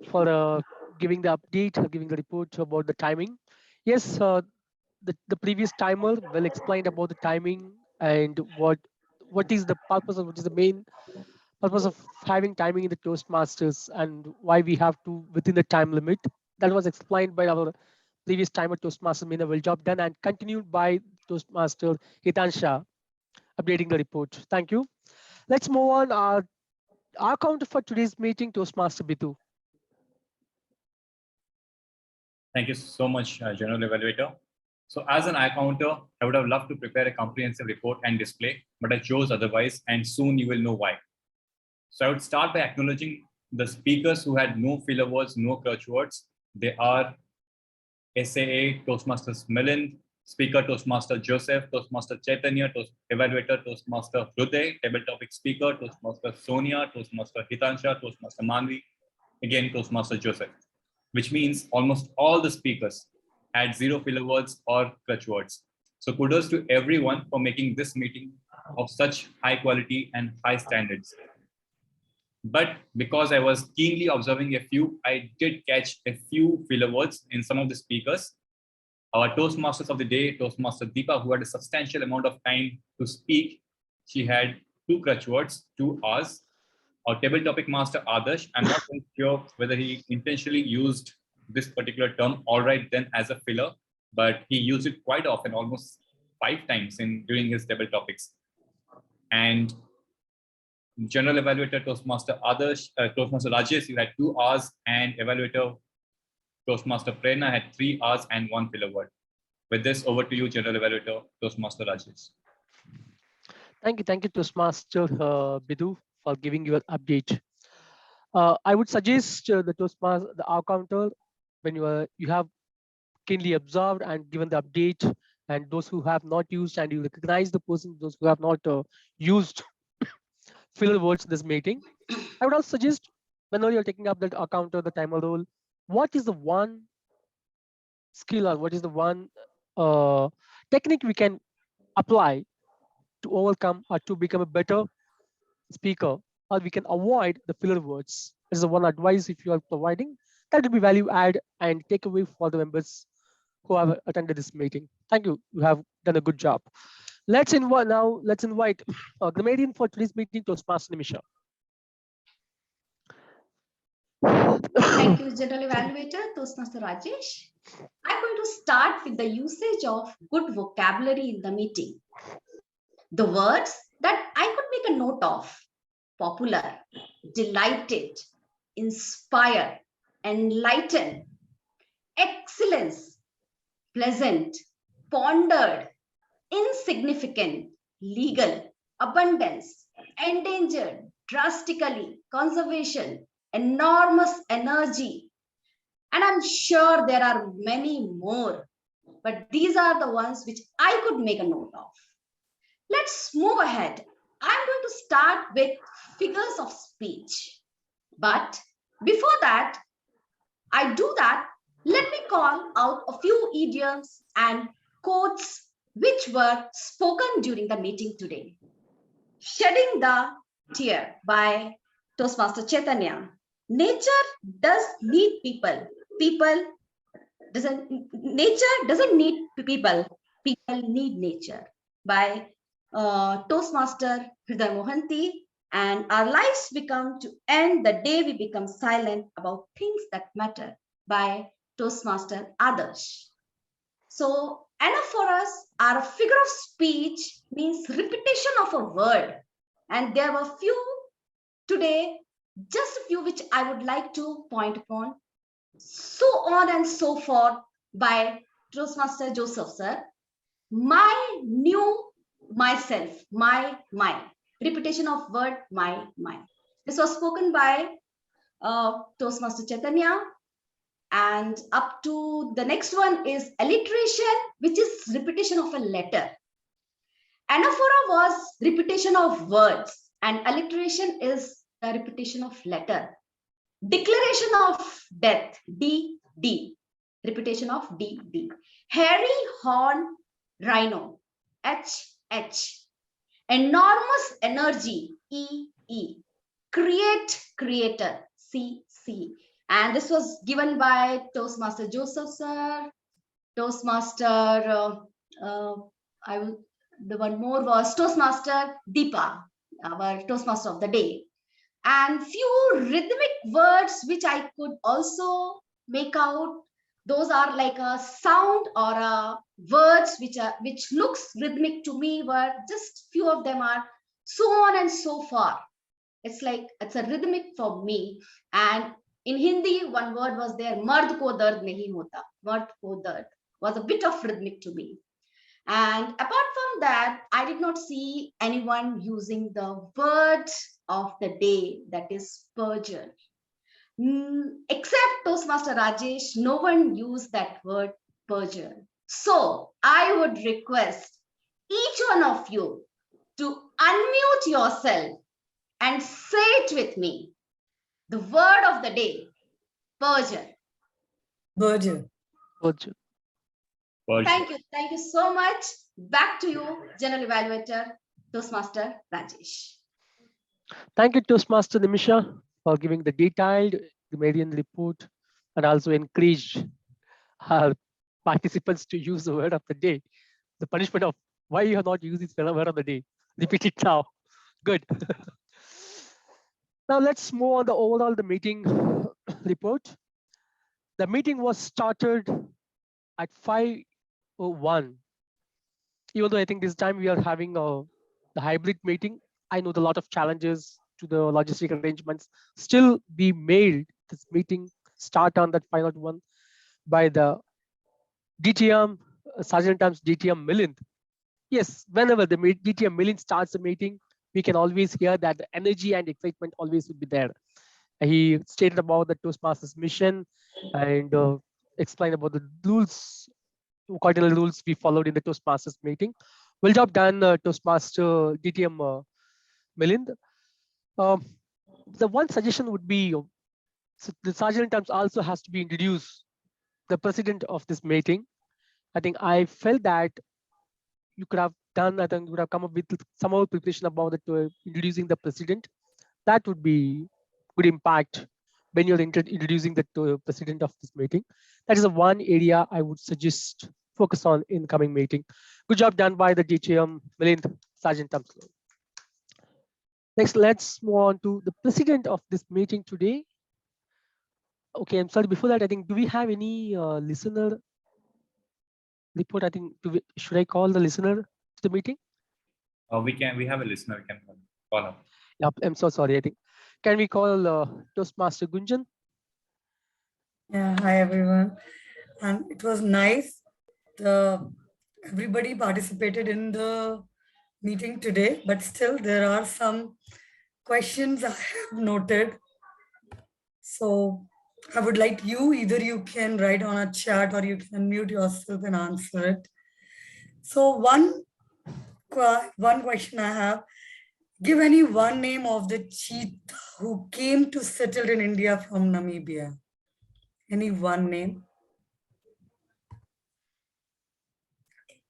for giving the update, giving the report about the timing. Yes, the previous timer well explained about the timing and what is the purpose of, what is the main purpose of having timing in the Toastmasters and why we have to within the time limit. That was explained by our previous timer Toastmaster Meena. Well job done, and continued by Toastmaster Hitansha updating the report. Thank you. Let's move on. Our counter for today's meeting, Toastmaster Bidu. Thank you so much, General Evaluator. So as an eye counter, I would have loved to prepare a comprehensive report and display, but I chose otherwise, and soon you will know why. So I would start by acknowledging the speakers who had no filler words, no crutch words. They are SAA Toastmasters Milind, Speaker Toastmaster Joseph, Toastmaster Chaitanya, Evaluator Toastmaster Hruday, Table Topic Speaker Toastmaster Sonia, Toastmaster Hitansha, Toastmaster Manvi, again Toastmaster Joseph, which means almost all the speakers had zero filler words or crutch words. So kudos to everyone for making this meeting of such high quality and high standards. But because I was keenly observing a few, I did catch a few filler words in some of the speakers. Our Toastmasters of the day, Toastmaster Deepa, who had a substantial amount of time to speak, she had 2 crutch words, 2 R's. Our table topic master Adarsh, I'm not quite sure whether he intentionally used this particular term all right then as a filler, but he used it quite often, almost 5 times during his table topics. And General Evaluator Toastmaster Adarsh, Toastmaster Rajesh, you had 2 R's, and Evaluator Toastmaster Prerna had 3 R's and 1 filler word. With this, over to you, General Evaluator Toastmaster Rajesh. Thank you, Toastmaster Bidu, for giving your update. I would suggest the Toastmaster, our counter, when you have keenly observed and given the update, and those who have not used and you recognize the person, those who have not used filler words in this meeting, I would also suggest whenever you're taking up that account or the timer role, what is the one skill or what is the one technique we can apply to overcome or to become a better speaker, or we can avoid the filler words. This is the one advice if you are providing, that will be value add and take away for the members who have attended this meeting. Thank you. You have done a good job. Let's invite the median for today's meeting, Toastmaster Nimisha. Thank you, General Evaluator, Toastmaster Rajesh. I'm going to start with the usage of good vocabulary in the meeting. The words that I could make a note of: popular, delighted, inspire, enlighten, excellence, pleasant, pondered, insignificant, legal, abundance, endangered, drastically, conservation, enormous energy. And I'm sure there are many more, but these are the ones which I could make a note of. Let's move ahead. I'm going to start with figures of speech. But before that, let me call out a few idioms and quotes which were spoken during the meeting today. Shedding the tear by Toastmaster Chaitanya. Nature does need people. Nature doesn't need people. People need nature by Toastmaster Hriday Mohanty. And our lives become to end the day we become silent about things that matter by Toastmaster Adarsh. So Anaphoras are a figure of speech, means repetition of a word. And there were few today, just a few which I would like to point upon. So on and so forth by Toastmaster Joseph sir. My new myself, my. Repetition of word, my. This was spoken by Toastmaster Chaitanya. And up to the next one is alliteration, which is repetition of a letter. Anaphora was repetition of words, and alliteration is a repetition of letter. Declaration of death, D. Repetition of D. Hairy horn rhino, H. Enormous energy, E. Creator, C. And this was given by Toastmaster Joseph sir, Toastmaster, the one more was Toastmaster Deepa, our Toastmaster of the day. And few rhythmic words which I could also make out. Those are like a sound or a words which looks rhythmic to me, but just few of them are so on and so far. It's like it's a rhythmic for me. And in Hindi, one word was there, mard ko dard nahi hota. Mard ko dard was a bit of rhythmic to me. And apart from that, I did not see anyone using the word of the day, that is perjure. Except Toastmaster Rajesh, no one used that word perjure. So I would request each one of you to unmute yourself and say it with me. The word of the day, perjure. Perjure. Thank you so much. Back to you, General Evaluator, Toastmaster Rajesh. Thank you, Toastmaster Nimisha, for giving the detailed Median report and also encouraged our participants to use the word of the day. The punishment of why you have not used this word of the day. Repeat it now. Good. Now let's move on the meeting report. The meeting was started at 5:01. Even though I think this time we are having the hybrid meeting, I know a lot of challenges to the logistic arrangements. Still, we made this meeting start on that 5:01 by the DTM, Sergeant Times DTM Milind. Yes, whenever the DTM Milind starts the meeting, we can always hear that the energy and excitement always will be there. He stated about the Toastmasters mission and explained about the rules, cardinal rules we followed in the Toastmasters meeting. Well job done, Toastmaster DTM Milind. The one suggestion would be the Sergeant Terms also has to be introduced, the president of this meeting. I think I felt that you could have done, I think you would have come up with some more preparation about it, introducing the president. That would be good impact when you're introducing the president of this meeting. That is the one area I would suggest focus on in coming meeting. Good job done by the DTM Milind, Sergeant Thompson. Next, let's move on to the president of this meeting today. Okay, I'm sorry. Before that, I think, do we have any listener report? I think, should I call the listener to the meeting? We have a listener. We can call him. Yeah, I'm so sorry. I think, can we call Toastmaster Gunjan? Yeah, hi everyone. And it was nice. Everybody participated in the meeting today, but still there are some questions I have noted. So I would like either you can write on a chat or you can unmute yourself and answer it. So one question I have, give any one name of the cheetah who came to settle in India from Namibia. Any one name?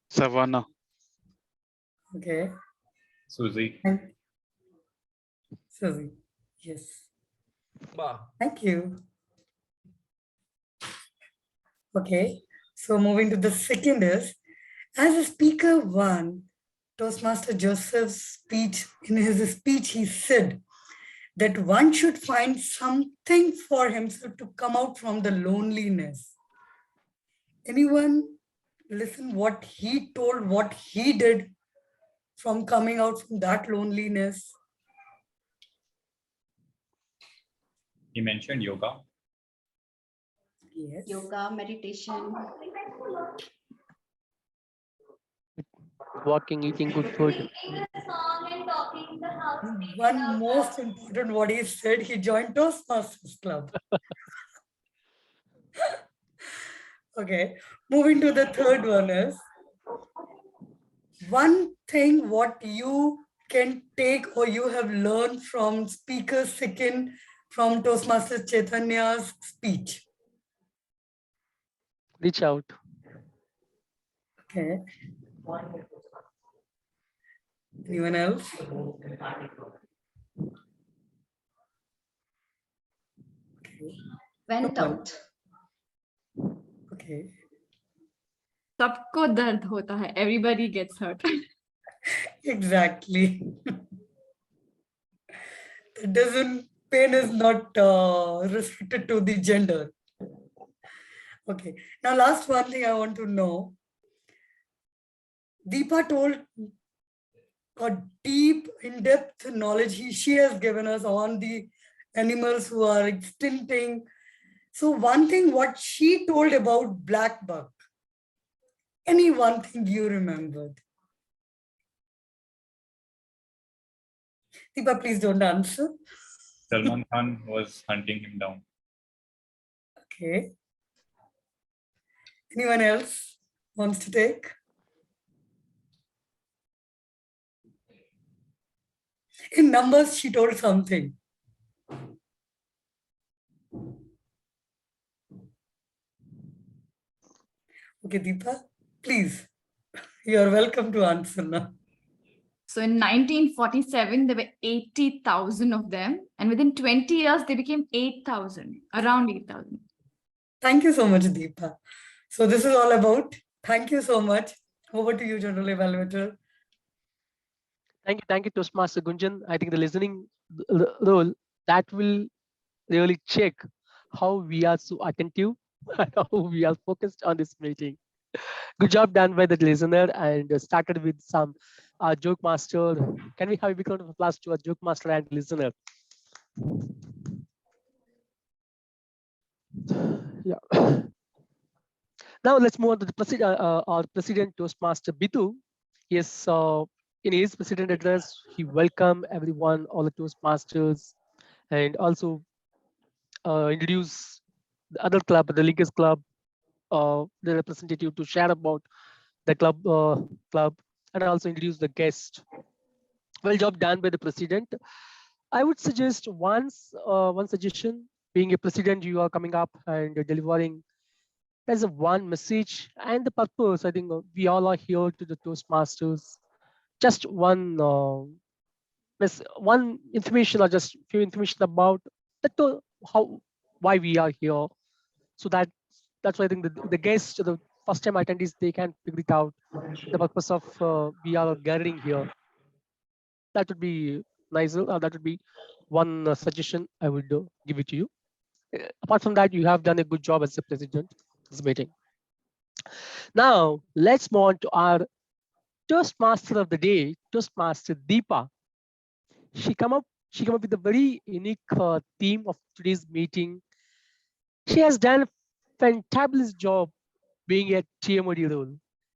Savannah. Okay. Susie. Susie, yes. Bah. Thank you. Okay, so moving to the second is, as a speaker one, Toastmaster Joseph's speech, in his speech, he said that one should find something for himself to come out from the loneliness. Anyone listen what he told, what he did from coming out from that loneliness. He mentioned yoga. Yes. Yoga, meditation. Walking, eating good food. Singing the song and talking the house. One most important, what he said, he joined Toastmasters Club. Okay, moving to the third one is, one thing what you can take or you have learned from speaker second from Toastmasters Chaitanya's speech. Reach out. Okay. Anyone else? Okay. Went out. Okay. सबको दर्द होता है. Everybody gets hurt. Exactly. It doesn't, pain is not restricted to the gender. Okay. Now, last one thing I want to know. Deepa told a deep, in-depth knowledge she has given us on the animals who are extincting. So one thing what she told about black buck, any one thing you remembered? Deepa, please don't answer. Salman Khan was hunting him down. Okay. Anyone else wants to take? In numbers, she told something. Okay, Deepa, please. You are welcome to answer now. So in 1947, there were 80,000 of them. And within 20 years, they became 8,000, around 8,000. Thank you so much, Deepa. So this is all about. Thank you so much. Over to you, General Evaluator. Thank you, Toastmaster Gunjan. I think the listening role that will really check how we are so attentive and how we are focused on this meeting. Good job done by the listener, and started with some joke master. Can we have a big round of applause to our joke master and listener? Yeah. Now let's move on to the our president Toastmaster Bidu. Yes, in his president address, he welcomed everyone, all the Toastmasters, and also introduce the other club, the Linkers Club, the representative to share about the club, and also introduce the guest. Well job done by the president. I would suggest one suggestion. Being a president, you are coming up and delivering as a one message and the purpose. I think we all are here to the Toastmasters. Just one information or just few information about why we are here. So that's why I think the guests, the first time attendees, they can figure it out the purpose of we are gathering here. That would be nice. That would be one suggestion I would give it to you. Apart from that, you have done a good job as the president of this meeting. Now let's move on to our Toastmaster of the day, Toastmaster Deepa. She come up with a very unique theme of today's meeting. She has done a fantabulous job being a TMOD role.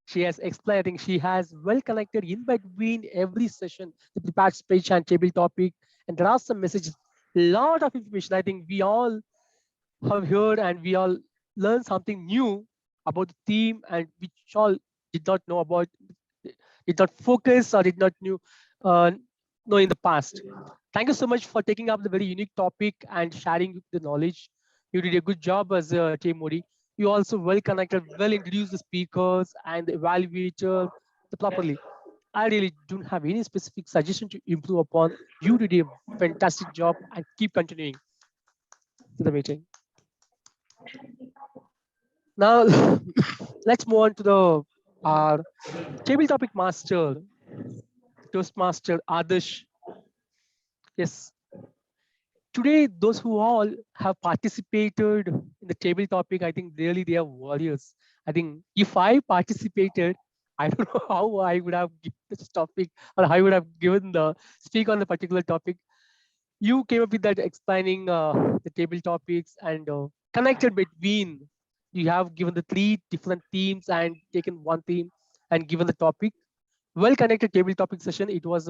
She has explained, I think she has well connected in between every session, the prepared speech and table topic, and there are some messages, lot of information. I think we all have heard and we all learned something new about the theme, and which all did not know about, did not focus or did not know in the past. Thank you so much for taking up the very unique topic and sharing the knowledge. You did a good job as a TMOD. You also well connected, well introduced the speakers and the evaluator properly. I really don't have any specific suggestion to improve upon. You did a fantastic job and keep continuing to the meeting. Now, let's move on to our table topic master, Toastmaster Adarsh. Yes. Today, those who all have participated in the table topic, I think really they are warriors. I think if I participated, I don't know how I would have given this topic or how I would have given the speak on the particular topic. You came up with that explaining the table topics and connected between. You have given the 3 different themes and taken one theme and given the topic. Well connected table topic session. It was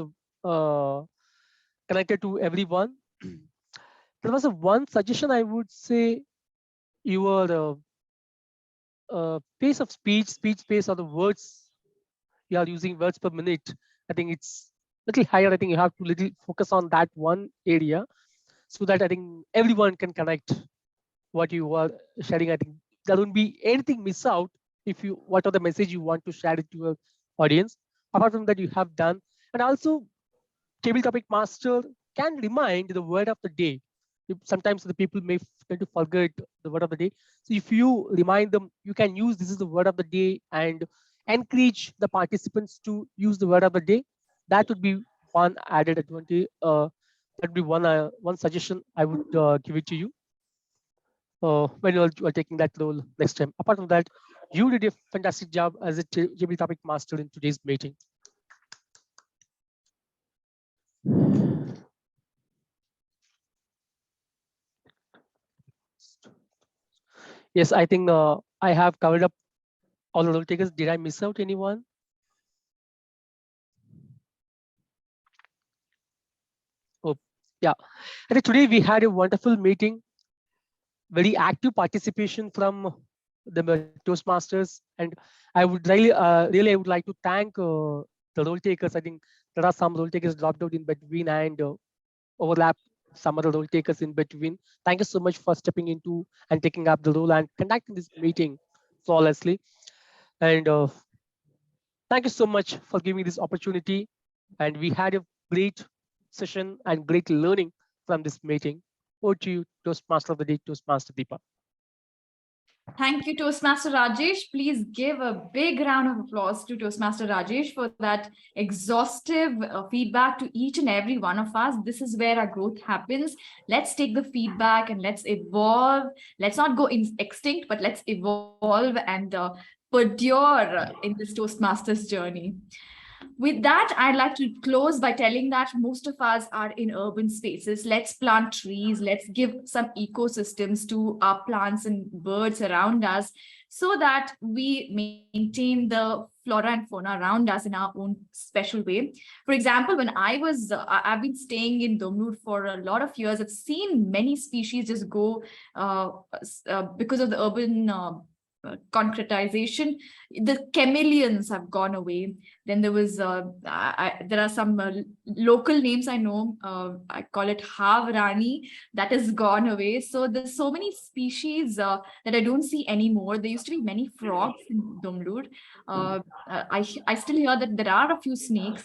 connected to everyone. There was a one suggestion I would say your pace of speech pace or the words you are using words per minute. I think it's little higher. I think you have to little focus on that one area so that I think everyone can connect what you are sharing. I think there won't be anything miss out if you what are the message you want to share it to your audience. Apart from that, you have done, and also table topic master can remind the word of the day. Sometimes the people may tend to forget the word of the day. So if you remind them, you can use this is the word of the day and encourage the participants to use the word of the day. That would be one added advantage. That would be one suggestion I would give it to you when you are taking that role next time. Apart from that, you did a fantastic job as a table topic master in today's meeting. Yes, I think I have covered up all the role takers. Did I miss out anyone? Oh, yeah. I think today we had a wonderful meeting, very active participation from the Toastmasters, and I would really, I would like to thank the role takers. I think there are some role takers dropped out in between and overlap some other role takers in between. Thank you so much for stepping into and taking up the role and conducting this meeting flawlessly. And thank you so much for giving me this opportunity. And we had a great session and great learning from this meeting. Over to you, Toastmaster of the Day, Toastmaster Deepa. Thank you, Toastmaster Rajesh. Please give a big round of applause to Toastmaster Rajesh for that exhaustive feedback to each and every one of us. This is where our growth happens. Let's take the feedback and let's evolve. Let's not go extinct, but let's evolve and perdure in this Toastmasters journey. With that, I'd like to close by telling that most of us are in urban spaces. Let's plant trees. Let's give some ecosystems to our plants and birds around us so that we maintain the flora and fauna around us in our own special way. For example, when I've been staying in Domnur for a lot of years, I've seen many species just go because of the urban concretization. The chameleons have gone away. Then there was there are some local names I know. I call it Havrani, that has gone away. So there's so many species that I don't see anymore. There used to be many frogs in Domnur. I still hear that there are a few snakes.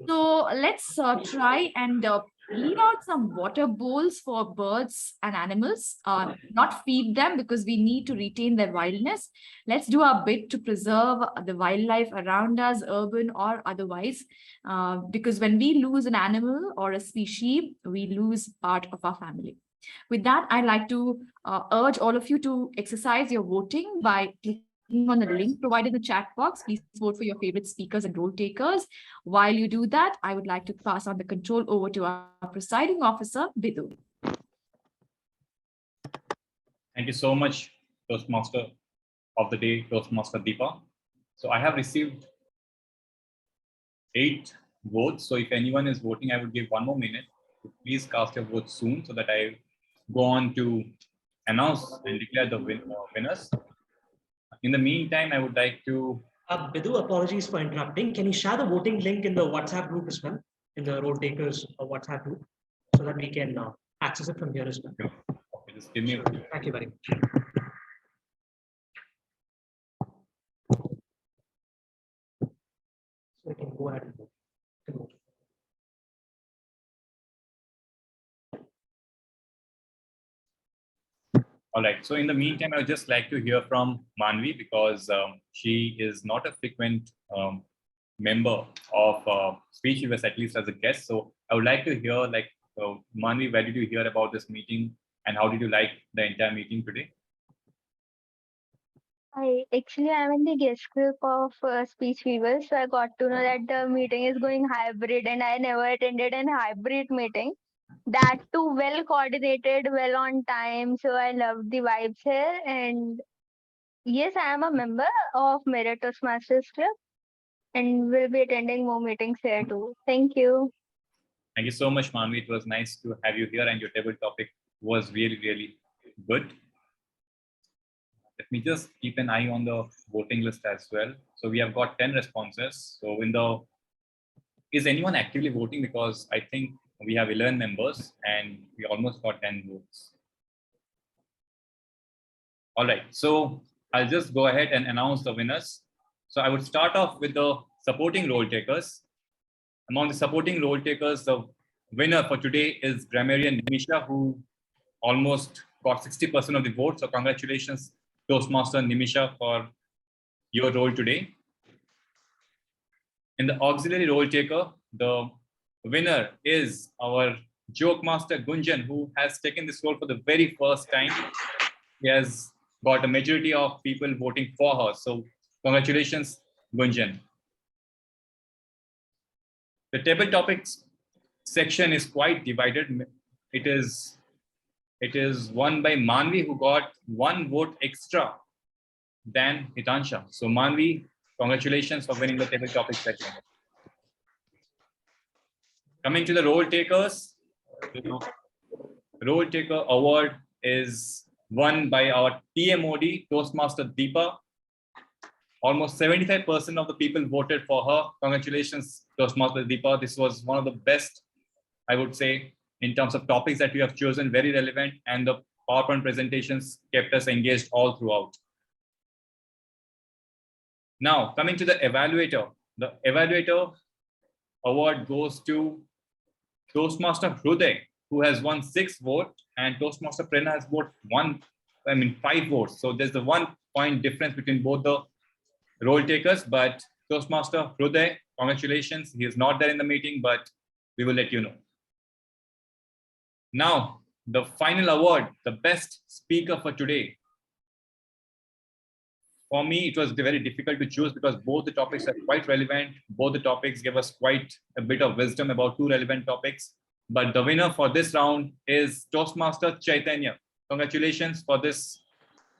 So let's try and leave out some water bowls for birds and animals, not feed them because we need to retain their wildness. Let's do our bit to preserve the wildlife around us, urban or otherwise, because when we lose an animal or a species, we lose part of our family. With that, I'd like to urge all of you to exercise your voting by clicking on the link provided in the chat box. Please vote for your favorite speakers and role takers. While you do that, I would like to pass on the control over to our presiding officer, Bidu. Thank you so much, Toastmaster of the Day, Toastmaster Deepa. So I have received 8 votes. So if anyone is voting, I would give 1 more minute. Please cast your vote soon so that I go on to announce and declare the winners. In the meantime, I would like to... Bidu, apologies for interrupting. Can you share the voting link in the WhatsApp group as well, in the role takers WhatsApp group, so that we can access it from here as well? Okay, just give me a... Thank you very much. So we can go ahead and vote. All right. So in the meantime, I would just like to hear from Manvi because she is not a frequent member of Speech Weavers, at least as a guest. So I would like to hear, like, Manvi, where did you hear about this meeting and how did you like the entire meeting today? I am in the guest group of Speech Weavers, so I got to know that the meeting is going hybrid, and I never attended an hybrid meeting. That too well coordinated, well on time. So I loved the vibes here. And yes, I am a member of Merit Toastmasters Club and will be attending more meetings here too. Thank you. Thank you so much, Manvi. It was nice to have you here, and your table topic was really, really good. Let me just keep an eye on the voting list as well. So we have got 10 responses. So is anyone actively voting? Because I think we have 11 members and we almost got 10 votes. All right, so I'll just go ahead and announce the winners. So I would start off with the supporting role takers. Among the supporting role takers, the winner for today is grammarian Nimisha, who almost got 60% of the vote. So congratulations, Toastmaster Nimisha, for your role today. In the auxiliary role taker, the winner is our joke master Gunjan, who has taken this role for the very first time. He has got a majority of people voting for her. So congratulations, Gunjan. The table topics section is quite divided. It is won by Manvi, who got 1 vote extra than Hitansha. So Manvi, congratulations for winning the table topic section. Coming to the role takers, the role taker award is won by our TMOD, Toastmaster Deepa. Almost 75% of the people voted for her. Congratulations, Toastmaster Deepa. This was one of the best, I would say, in terms of topics that we have chosen, very relevant, and the PowerPoint presentations kept us engaged all throughout. Now, coming to the evaluator. The evaluator award goes to Toastmaster Hruday, who has won 6 votes, and Toastmaster Prerna has got 5 votes. So there's the 1 point difference between both the role takers, but Toastmaster Hruday, congratulations. He is not there in the meeting, but we will let you know. Now, the final award, the best speaker for today. For me, it was very difficult to choose because both the topics are quite relevant. Both the topics give us quite a bit of wisdom about 2 relevant topics. But the winner for this round is Toastmaster Chaitanya. Congratulations for this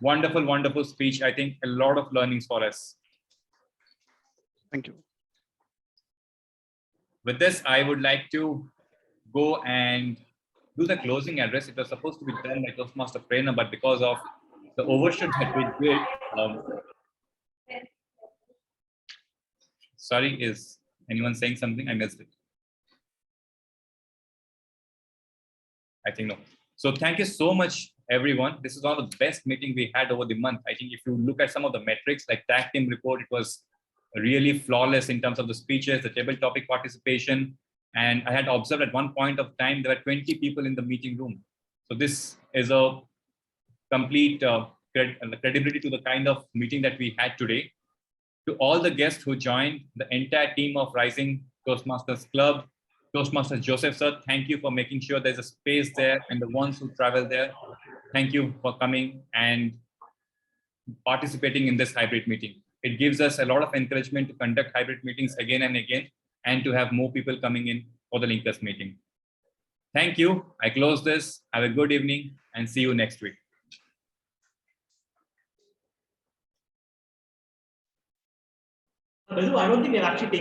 wonderful, wonderful speech. I think a lot of learnings for us. Thank you. With this, I would like to go and do the closing address. It was supposed to be done by Toastmaster Prerna, but because of the overshoot that we did, sorry, is anyone saying something? I missed it. I think no. So thank you so much, everyone. This is one of the best meetings we had over the month. I think if you look at some of the metrics like tag team report, it was really flawless in terms of the speeches, the table topic participation. And I had observed at one point of time, there were 20 people in the meeting room. So this is a complete credibility to the kind of meeting that we had today. To all the guests who joined, the entire team of Rising Toastmasters Club, Toastmaster Joseph sir, thank you for making sure there's a space there, and the ones who travel there, thank you for coming and participating in this hybrid meeting. It gives us a lot of encouragement to conduct hybrid meetings again and again, and to have more people coming in for the Linkers meeting. Thank you. I close this. Have a good evening and see you next week. I don't think they're actually taking